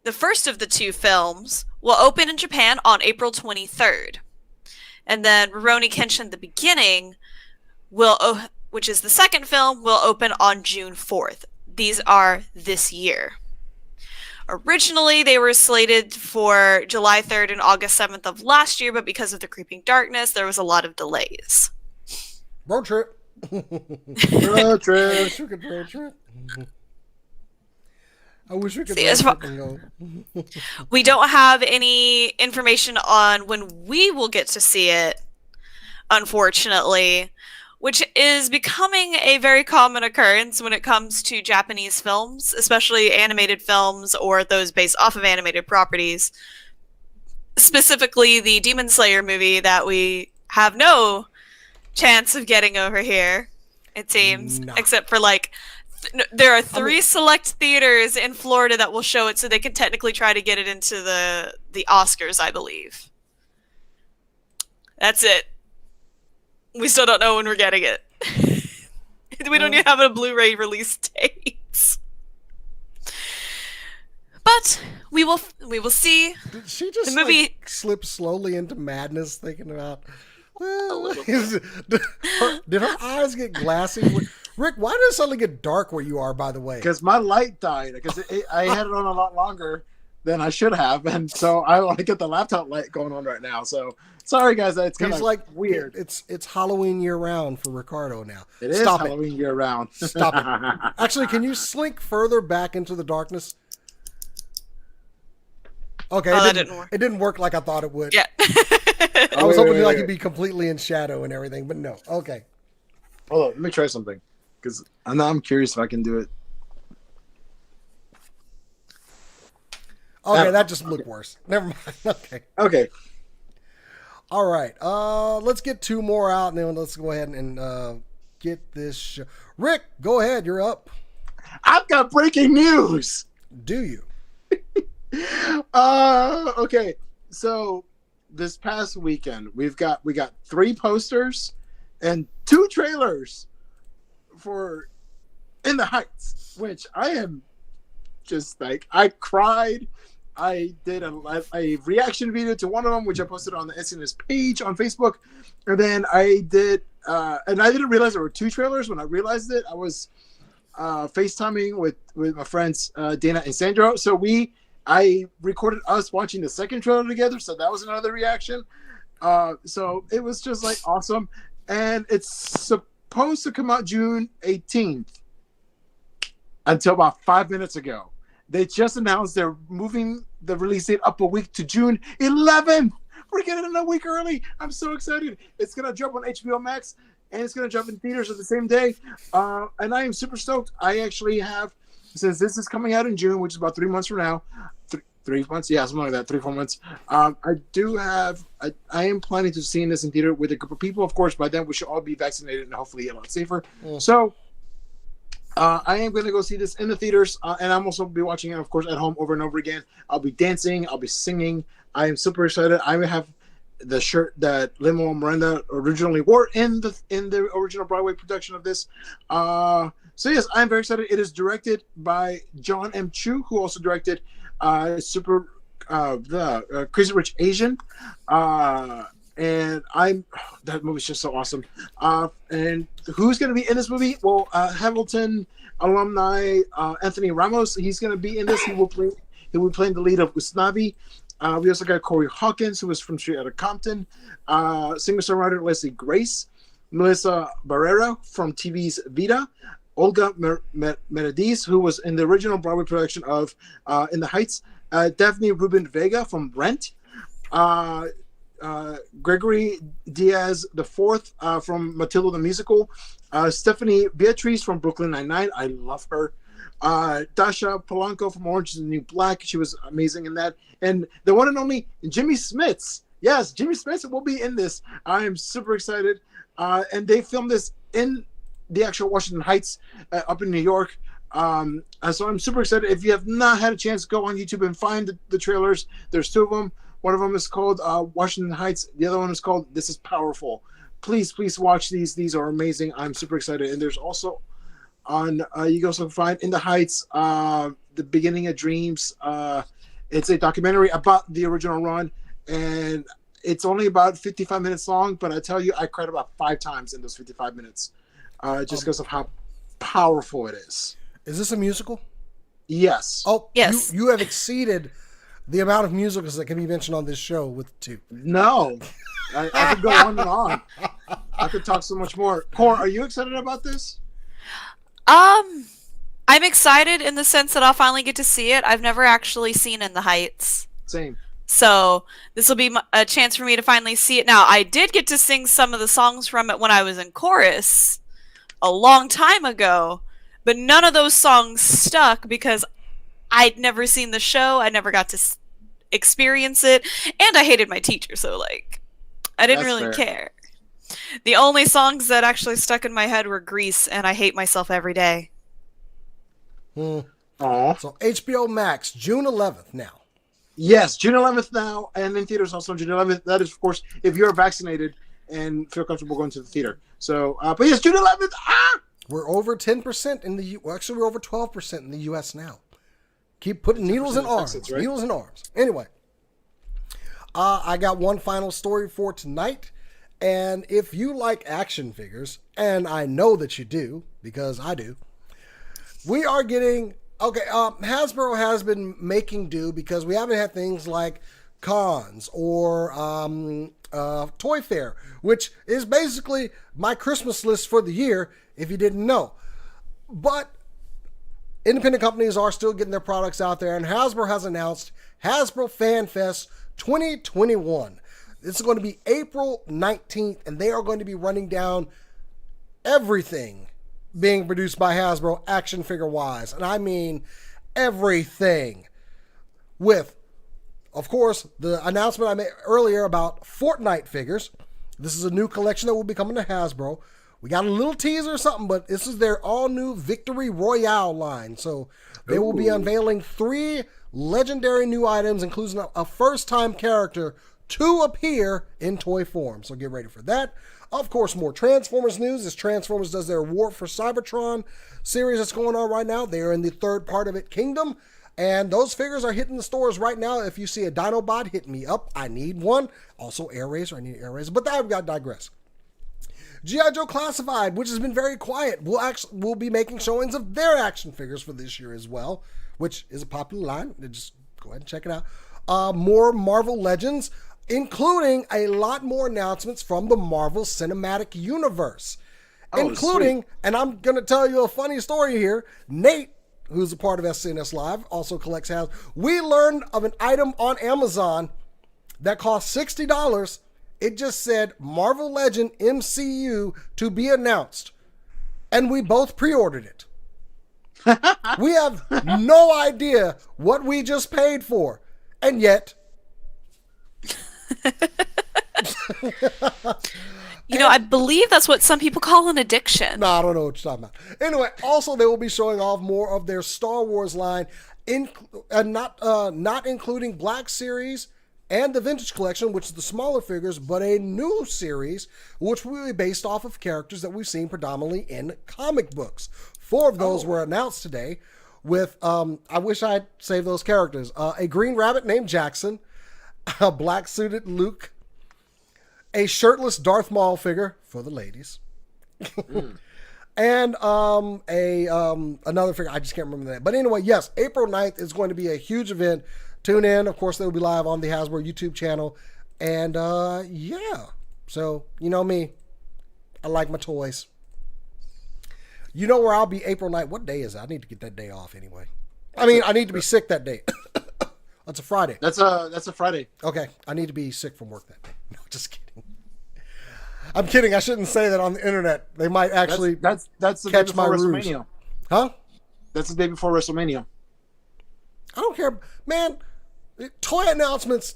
the first of the two films, will open in Japan on April 23rd. And then Rurouni Kenshin, the beginning, which is the second film, will open on June 4th. These are this year. Originally, they were slated for July 3rd and August 7th of last year, but because of the creeping darkness, there was a lot of delays. Road trip. Road trip. I wish we could road trip. I wish we could road trip and go. We don't have any information on when we will get to see it, unfortunately, which is becoming a very common occurrence when it comes to Japanese films, especially animated films or those based off of animated properties. Specifically, the Demon Slayer movie that we have no chance of getting over here, it seems, except for there are 3 select theaters in Florida that will show it, so they can technically try to get it into the Oscars, I believe. That's it. We still don't know when we're getting it. We don't even have a Blu-ray release date. But we will see. Did she just the movie slip slowly into madness thinking about Did her eyes get glassy? Rick, why did it suddenly get dark where you are, by the way? Because my light died. Because I had it on a lot longer than I should have. And so I want to get the laptop light going on right now. So sorry, guys. It's kind of like weird. It's Halloween year round for Ricardo now. It is Stop Halloween year round. Stop it. Actually, can you slink further back into the darkness? Okay, that didn't work. It didn't work like I thought it would. Yeah. I was hoping like it'd be completely in shadow and everything, but no. Okay. Hold on, let me try something. Because I'm curious if I can do it. Okay, that just looked worse. Never mind. Okay. Okay. All right. Let's get 2 more out, and then let's go ahead and get this show. Rick, go ahead. You're up. I've got breaking news. Do you? Okay. So this past weekend, we got 3 posters and 2 trailers for In the Heights, which I am just like, I cried. I did a reaction video to one of them, which I posted on the SCNS page on Facebook. And then I did, and I didn't realize there were 2 trailers. When I realized it, I was FaceTiming with my friends Dana and Sandro. So I recorded us watching the second trailer together. So that was another reaction. So it was just like awesome. And it's supposed to come out June 18th until about 5 minutes ago. They just announced they're moving the release date up a week to June 11th. We're getting it a week early. I'm so excited. It's going to drop on HBO Max, and it's going to drop in theaters at the same day. And I am super stoked. I actually have, since this is coming out in June, which is about 3 months from now, 3 months? Yeah, something like that, 3-4 months. I am planning to see this in theater with a group of people. Of course, by then we should all be vaccinated and hopefully a lot safer. So I am going to go see this in the theaters, and I'm also be watching it, of course, at home over and over again. I'll be dancing. I'll be singing. I am super excited. I have the shirt that Lin-Manuel Miranda originally wore in the original Broadway production of this. So yes, I'm very excited. It is directed by John M. Chu, who also directed the Crazy Rich Asian. And that movie's just so awesome. And who's going to be in this movie? Well, Hamilton alumni Anthony Ramos. He's going to be in this. He will be playing the lead of Usnavi. We also got Corey Hawkins, who is from Straight Outta Compton. Singer-songwriter Leslie Grace. Melissa Barrera from TV's Vida. Olga Merediz, who was in the original Broadway production of In the Heights. Daphne Rubin Vega from Rent. Gregory Diaz IV from Matilda the Musical, Stephanie Beatrice from Brooklyn Nine-Nine. I love her. Dasha Polanco from Orange is the New Black. She was amazing in that. And the one and only Jimmy Smits. Yes, Jimmy Smits will be in this. I am super excited. And they filmed this in the actual Washington Heights up in New York. So I'm super excited. If you have not had a chance, go on YouTube and find the trailers. There's 2 of them. One of them is called Washington Heights. The other one is called This Is Powerful. Please watch these. These are amazing. I'm super excited. And there's also on, you can also find In the Heights, The Beginning of Dreams. It's a documentary about the original run. And it's only about 55 minutes long. But I tell you, I cried about 5 times in those 55 minutes. Just because of how powerful it is. Is this a musical? Yes. Oh, yes. You have exceeded the amount of musicals that can be mentioned on this show with 2. No. I could go on and on. I could talk so much more. Cor, are you excited about this? I'm excited in the sense that I'll finally get to see it. I've never actually seen In the Heights. Same. So this will be a chance for me to finally see it. Now, I did get to sing some of the songs from it when I was in chorus a long time ago, but none of those songs stuck because I'd never seen the show. I never got to experience it, and I hated my teacher, so like I didn't really care. The only songs that actually stuck in my head were Grease and I Hate Myself Every Day. Aww. So HBO Max, June 11th now. Yes, June 11th now, and in theaters also June 11th. That is, of course, if you're vaccinated and feel comfortable going to the theater. So, but yes, June 11th. We're over 10% in the actually we're over 12% in the U.S. now. Keep putting needles in arms. Texas, right? Needles in arms. Anyway, I got one final story for tonight, And if you like action figures, and I know that you do, because I do, we are getting... Okay, Hasbro has been making do because we haven't had things like cons or Toy Fair, which is basically my Christmas list for the year, if you didn't know. But independent companies are still getting their products out there, and Hasbro has announced Hasbro Fan Fest 2021. This is going to be April 19th, and they are going to be running down everything being produced by Hasbro action figure wise. And I mean everything. With, of course, the announcement I made earlier about Fortnite figures. This is a new collection that will be coming to Hasbro. We got a little teaser or something, but this is their all-new Victory Royale line. So they will be unveiling 3 legendary new items, including a first-time character to appear in toy form. So get ready for that. Of course, more Transformers news as Transformers does their War for Cybertron series that's going on right now. They are in the 3rd part of it, Kingdom. And those figures are hitting the stores right now. If you see a Dinobot, hit me up. I need one. Also, Air Razor. I need Air Razor. But I've got to digress. G.I. Joe Classified, which has been very quiet, will be making showings of their action figures for this year as well, which is a popular line. Just go ahead and check it out. More Marvel Legends, including a lot more announcements from the Marvel Cinematic Universe. Including, sweet. And I'm going to tell you a funny story here, Nate, who's a part of SCNS Live, also collects Hasbro. We learned of an item on Amazon that cost $60. It just said Marvel Legend MCU to be announced. And we both pre-ordered it. We have no idea what we just paid for. And yet... I believe that's what some people call an addiction. No, I don't know what you're talking about. Anyway, also they will be showing off more of their Star Wars line, not including Black Series and the Vintage Collection, which is the smaller figures, but a new series, which will be based off of characters that we've seen predominantly in comic books. 4 of those were announced today with, I wish I'd saved those characters, a green rabbit named Jackson, a black-suited Luke, a shirtless Darth Maul figure for the ladies, and another figure. I just can't remember that. But anyway, yes, April 9th is going to be a huge event. Tune in. Of course, they'll be live on the Hasbro YouTube channel. And yeah, so you know me, I like my toys. You know where I'll be April 9th. What day is it? I need to get that day off anyway. I need to be sick that day. That's a Friday. That's a Friday. Okay, I need to be sick from work that day. No, just kidding. I'm kidding. I shouldn't say that on the internet. They might actually that's the catch day my before ruse. WrestleMania. Huh? That's the day before WrestleMania. I don't care, man. Toy announcements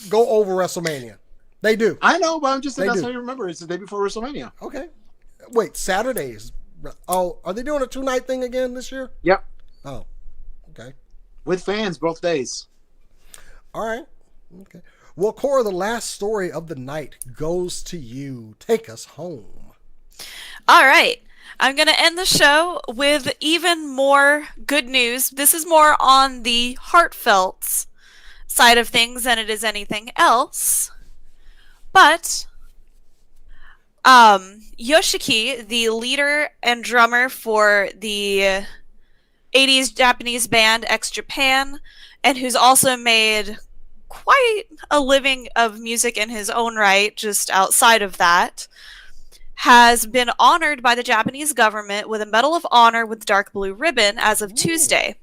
go over WrestleMania. They do. I know, but I'm just saying They that's do. how you remember. It's the day before WrestleMania. Okay. Wait, Saturdays. Oh, are they doing a 2-night thing again this year? Yep. Oh, okay. With fans both days. All right. Okay. Well, Cora, the last story of the night goes to you. Take us home. All right. I'm going to end the show with even more good news. This is more on the heartfelt side of things than it is anything else. But Yoshiki, the leader and drummer for the 80s Japanese band X Japan, and who's also made quite a living of music in his own right, just outside of that, has been honored by the Japanese government with a Medal of Honor with dark blue ribbon as of Tuesday.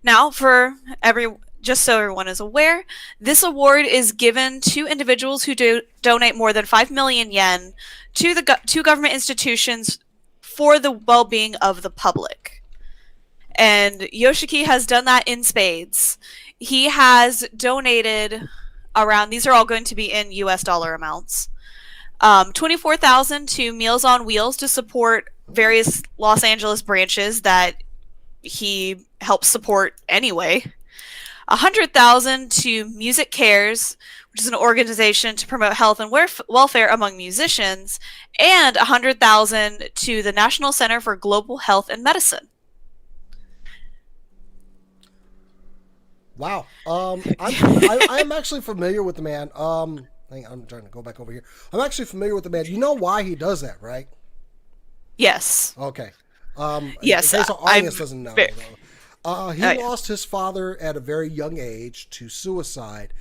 Now, just so everyone is aware, this award is given to individuals who donate more than 5 million yen to government institutions for the well-being of the public. And Yoshiki has done that in spades. He has donated around, these are all going to be in US dollar amounts, $24,000 to Meals on Wheels to support various Los Angeles branches that he helps support anyway. $100,000 to Music Cares, which is an organization to promote health and welfare among musicians, and $100,000 to the National Center for Global Health and Medicine. Wow. I'm actually familiar with the man. I'm trying to go back over here. I'm actually familiar with the man. You know why he does that, right? Yes. Okay. Yes, in case our audience I'm doesn't know, ve- though. He lost his father at a very young age to suicide.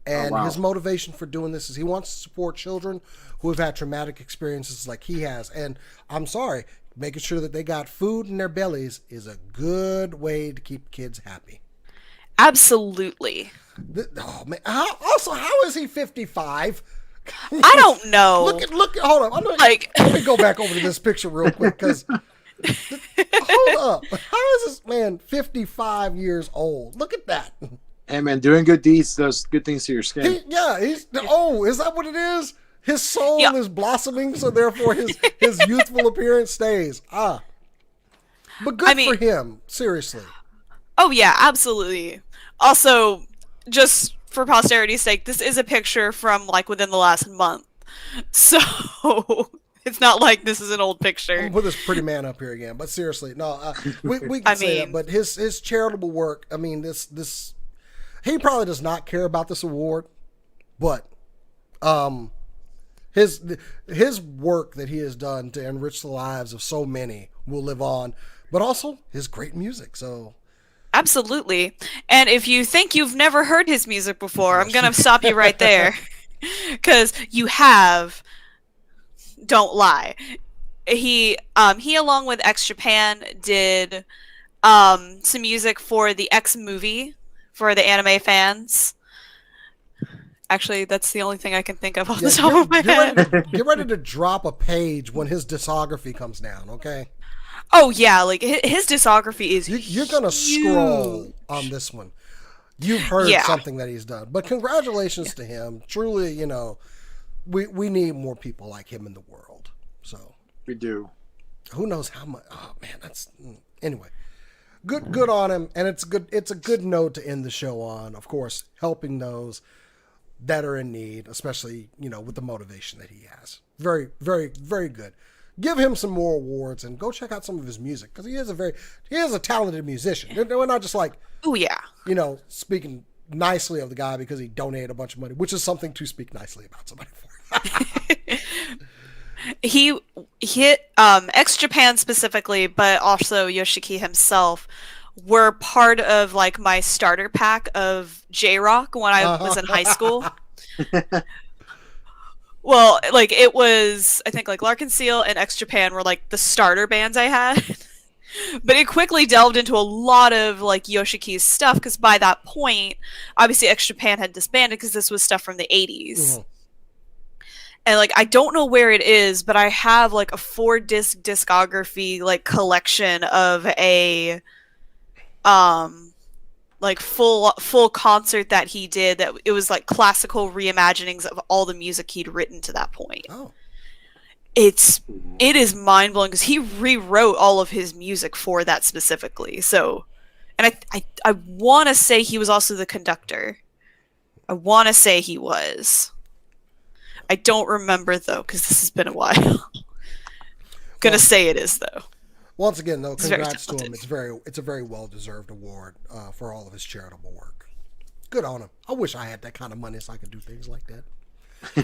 And wow. his motivation for doing this is he wants to support children who have had traumatic experiences like he has. And I'm sorry, making sure that they got food in their bellies is a good way to keep kids happy. Absolutely. Oh man! How is he 55? I don't know. Look. Hold on. Let me go back over to this picture real quick because hold up. How is this man 55 years old? Look at that. Hey man, doing good deeds does good things to your skin. Is that what it is? His soul is blossoming, so therefore his youthful appearance stays. But good for him. Seriously. Oh yeah, absolutely. Also, just for posterity's sake, this is a picture from like within the last month, so it's not like this is an old picture. I'm gonna put this pretty man up here again, but seriously, no, we can say that. But his charitable work. I mean, this he probably does not care about this award, but his work that he has done to enrich the lives of so many will live on, but also his great music. So. Absolutely. And if you think you've never heard his music before, I'm going to stop you right there. Because you have. Don't lie. He along with X Japan did some music for the X movie for the anime fans. Actually, that's the only thing I can think of off the top of my head. Get ready to drop a page when his discography comes down, okay? Oh yeah, like his discography is you're gonna scroll on this one. You've heard something that he's done, but congratulations to him. Truly, we need more people like him in the world. So we do. Who knows how much? Oh man, that's anyway. Good on him, and it's good. It's a good note to end the show on. Of course, helping those that are in need, especially with the motivation that he has. Very, very, very good. Give him some more awards and go check out some of his music because he is a talented musician. We're not just like, oh yeah, speaking nicely of the guy because he donated a bunch of money, which is something to speak nicely about somebody for. He hit X Japan specifically, but also Yoshiki himself were part of like my starter pack of J-Rock when I was in high school. Well, like it was, I think like Larkin Seal and X Japan were like the starter bands I had. But it quickly delved into a lot of like Yoshiki's stuff because by that point, obviously X Japan had disbanded because this was stuff from the 80s. Mm-hmm. And like I don't know where it is, but I have like a 4-disc discography like collection of a like full concert that he did that it was like classical reimaginings of all the music he'd written to that point. Oh. It is mind-blowing because he rewrote all of his music for that specifically. So, and I want to say he was also the conductor. I want to say he was. I don't remember though because this has been a while. Gonna say it is though. Once again, though, congrats to him. It's a very well-deserved award for all of his charitable work. Good on him. I wish I had that kind of money so I could do things like that.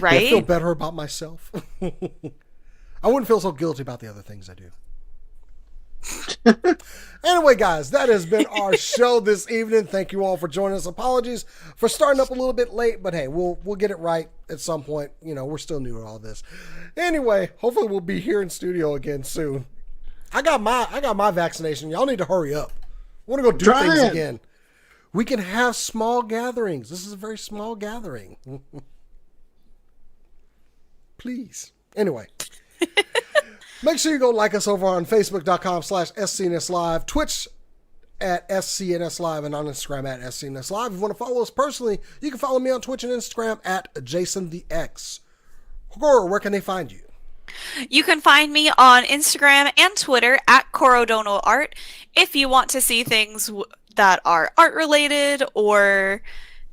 Right? I feel better about myself. I wouldn't feel so guilty about the other things I do. Anyway, guys, that has been our show this evening. Thank you all for joining us. Apologies for starting up a little bit late, but hey, we'll get it right at some point. We're still new to all this. Anyway, hopefully we'll be here in studio again soon. I got my vaccination. Y'all need to hurry up. I want to go do things again. We can have small gatherings. This is a very small gathering. Please. Anyway. Make sure you go like us over on Facebook.com/SCNS Live, Twitch at SCNS Live, and on Instagram at SCNS Live. If you want to follow us personally, you can follow me on Twitch and Instagram at JasonTheX. Where can they find you? You can find me on Instagram and Twitter at CorodonoArt if you want to see things that are art related or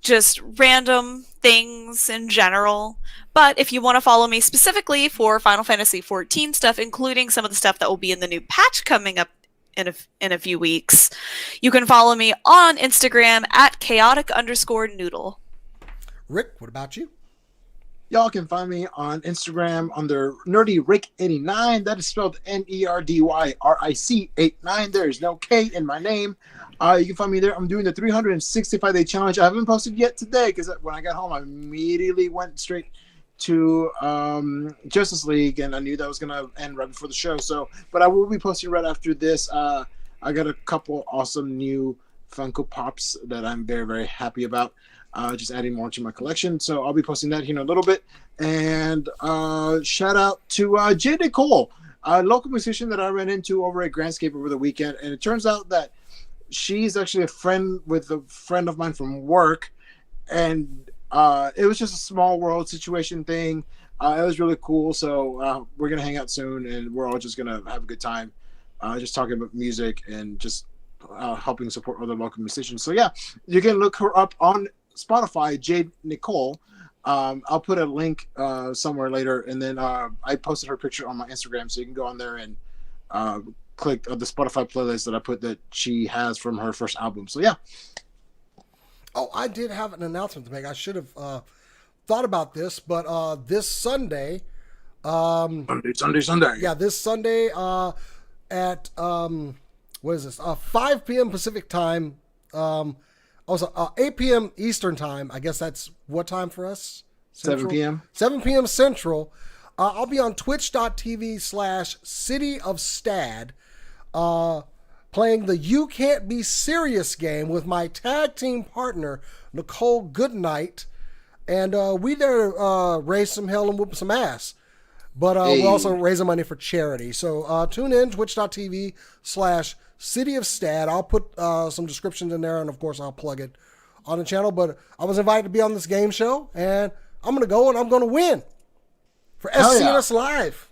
just random things in general. But if you want to follow me specifically for Final Fantasy XIV stuff, including some of the stuff that will be in the new patch coming up in a few weeks, you can follow me on Instagram at chaotic_noodle. Rick, what about you? Y'all can find me on Instagram under NerdyRick89. That is spelled NERDYRIC89. There is no K in my name. You can find me there. I'm doing the 365-day challenge. I haven't posted yet today because when I got home, I immediately went straight to Justice League, and I knew that was going to end right before the show. But I will be posting right after this. I got a couple awesome new Funko Pops that I'm very, very happy about. Just adding more to my collection. So I'll be posting that here in a little bit. And shout out to J. Nicole, a local musician that I ran into over at Grandscape over the weekend. And it turns out that she's actually a friend with a friend of mine from work. And it was just a small world situation thing. It was really cool. So we're going to hang out soon, and we're all just going to have a good time. Just talking about music and just helping support other local musicians. So yeah, you can look her up on Spotify, Jade Nicole. I'll put a link somewhere later, and then I posted her picture on my Instagram, so you can go on there and click the Spotify playlist that I put that she has from her first album. So yeah. Oh, I did have an announcement to make. I should have thought about this, but this Sunday, Sunday. Yeah, this Sunday at what is this? 5 p.m. Pacific time. Also 8 p.m. Eastern time. I guess that's what time for us? Central? 7 p.m. 7 p.m. Central. I'll be on twitch.tv/cityofstad playing the You Can't Be Serious game with my tag team partner, Nicole Goodnight. And we there raise some hell and whoop some ass. But we're also raising money for charity. So tune in, twitch.tv/cityofstad. I'll put some descriptions in there, and of course I'll plug it on the channel. But I was invited to be on this game show, and I'm going to go and I'm going to win for SCNS Live.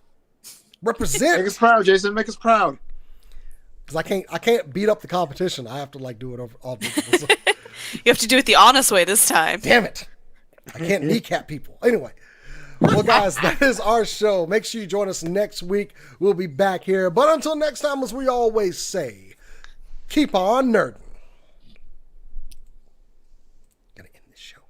Represent. Make us proud, Jason. Make us proud. Because I can't beat up the competition. I have to do it over all people. You have to do it the honest way this time. Damn it. I can't kneecap people. Anyway. Well, guys, that is our show. Make sure you join us next week. We'll be back here. But until next time, as we always say, keep on nerding. Gonna end this show.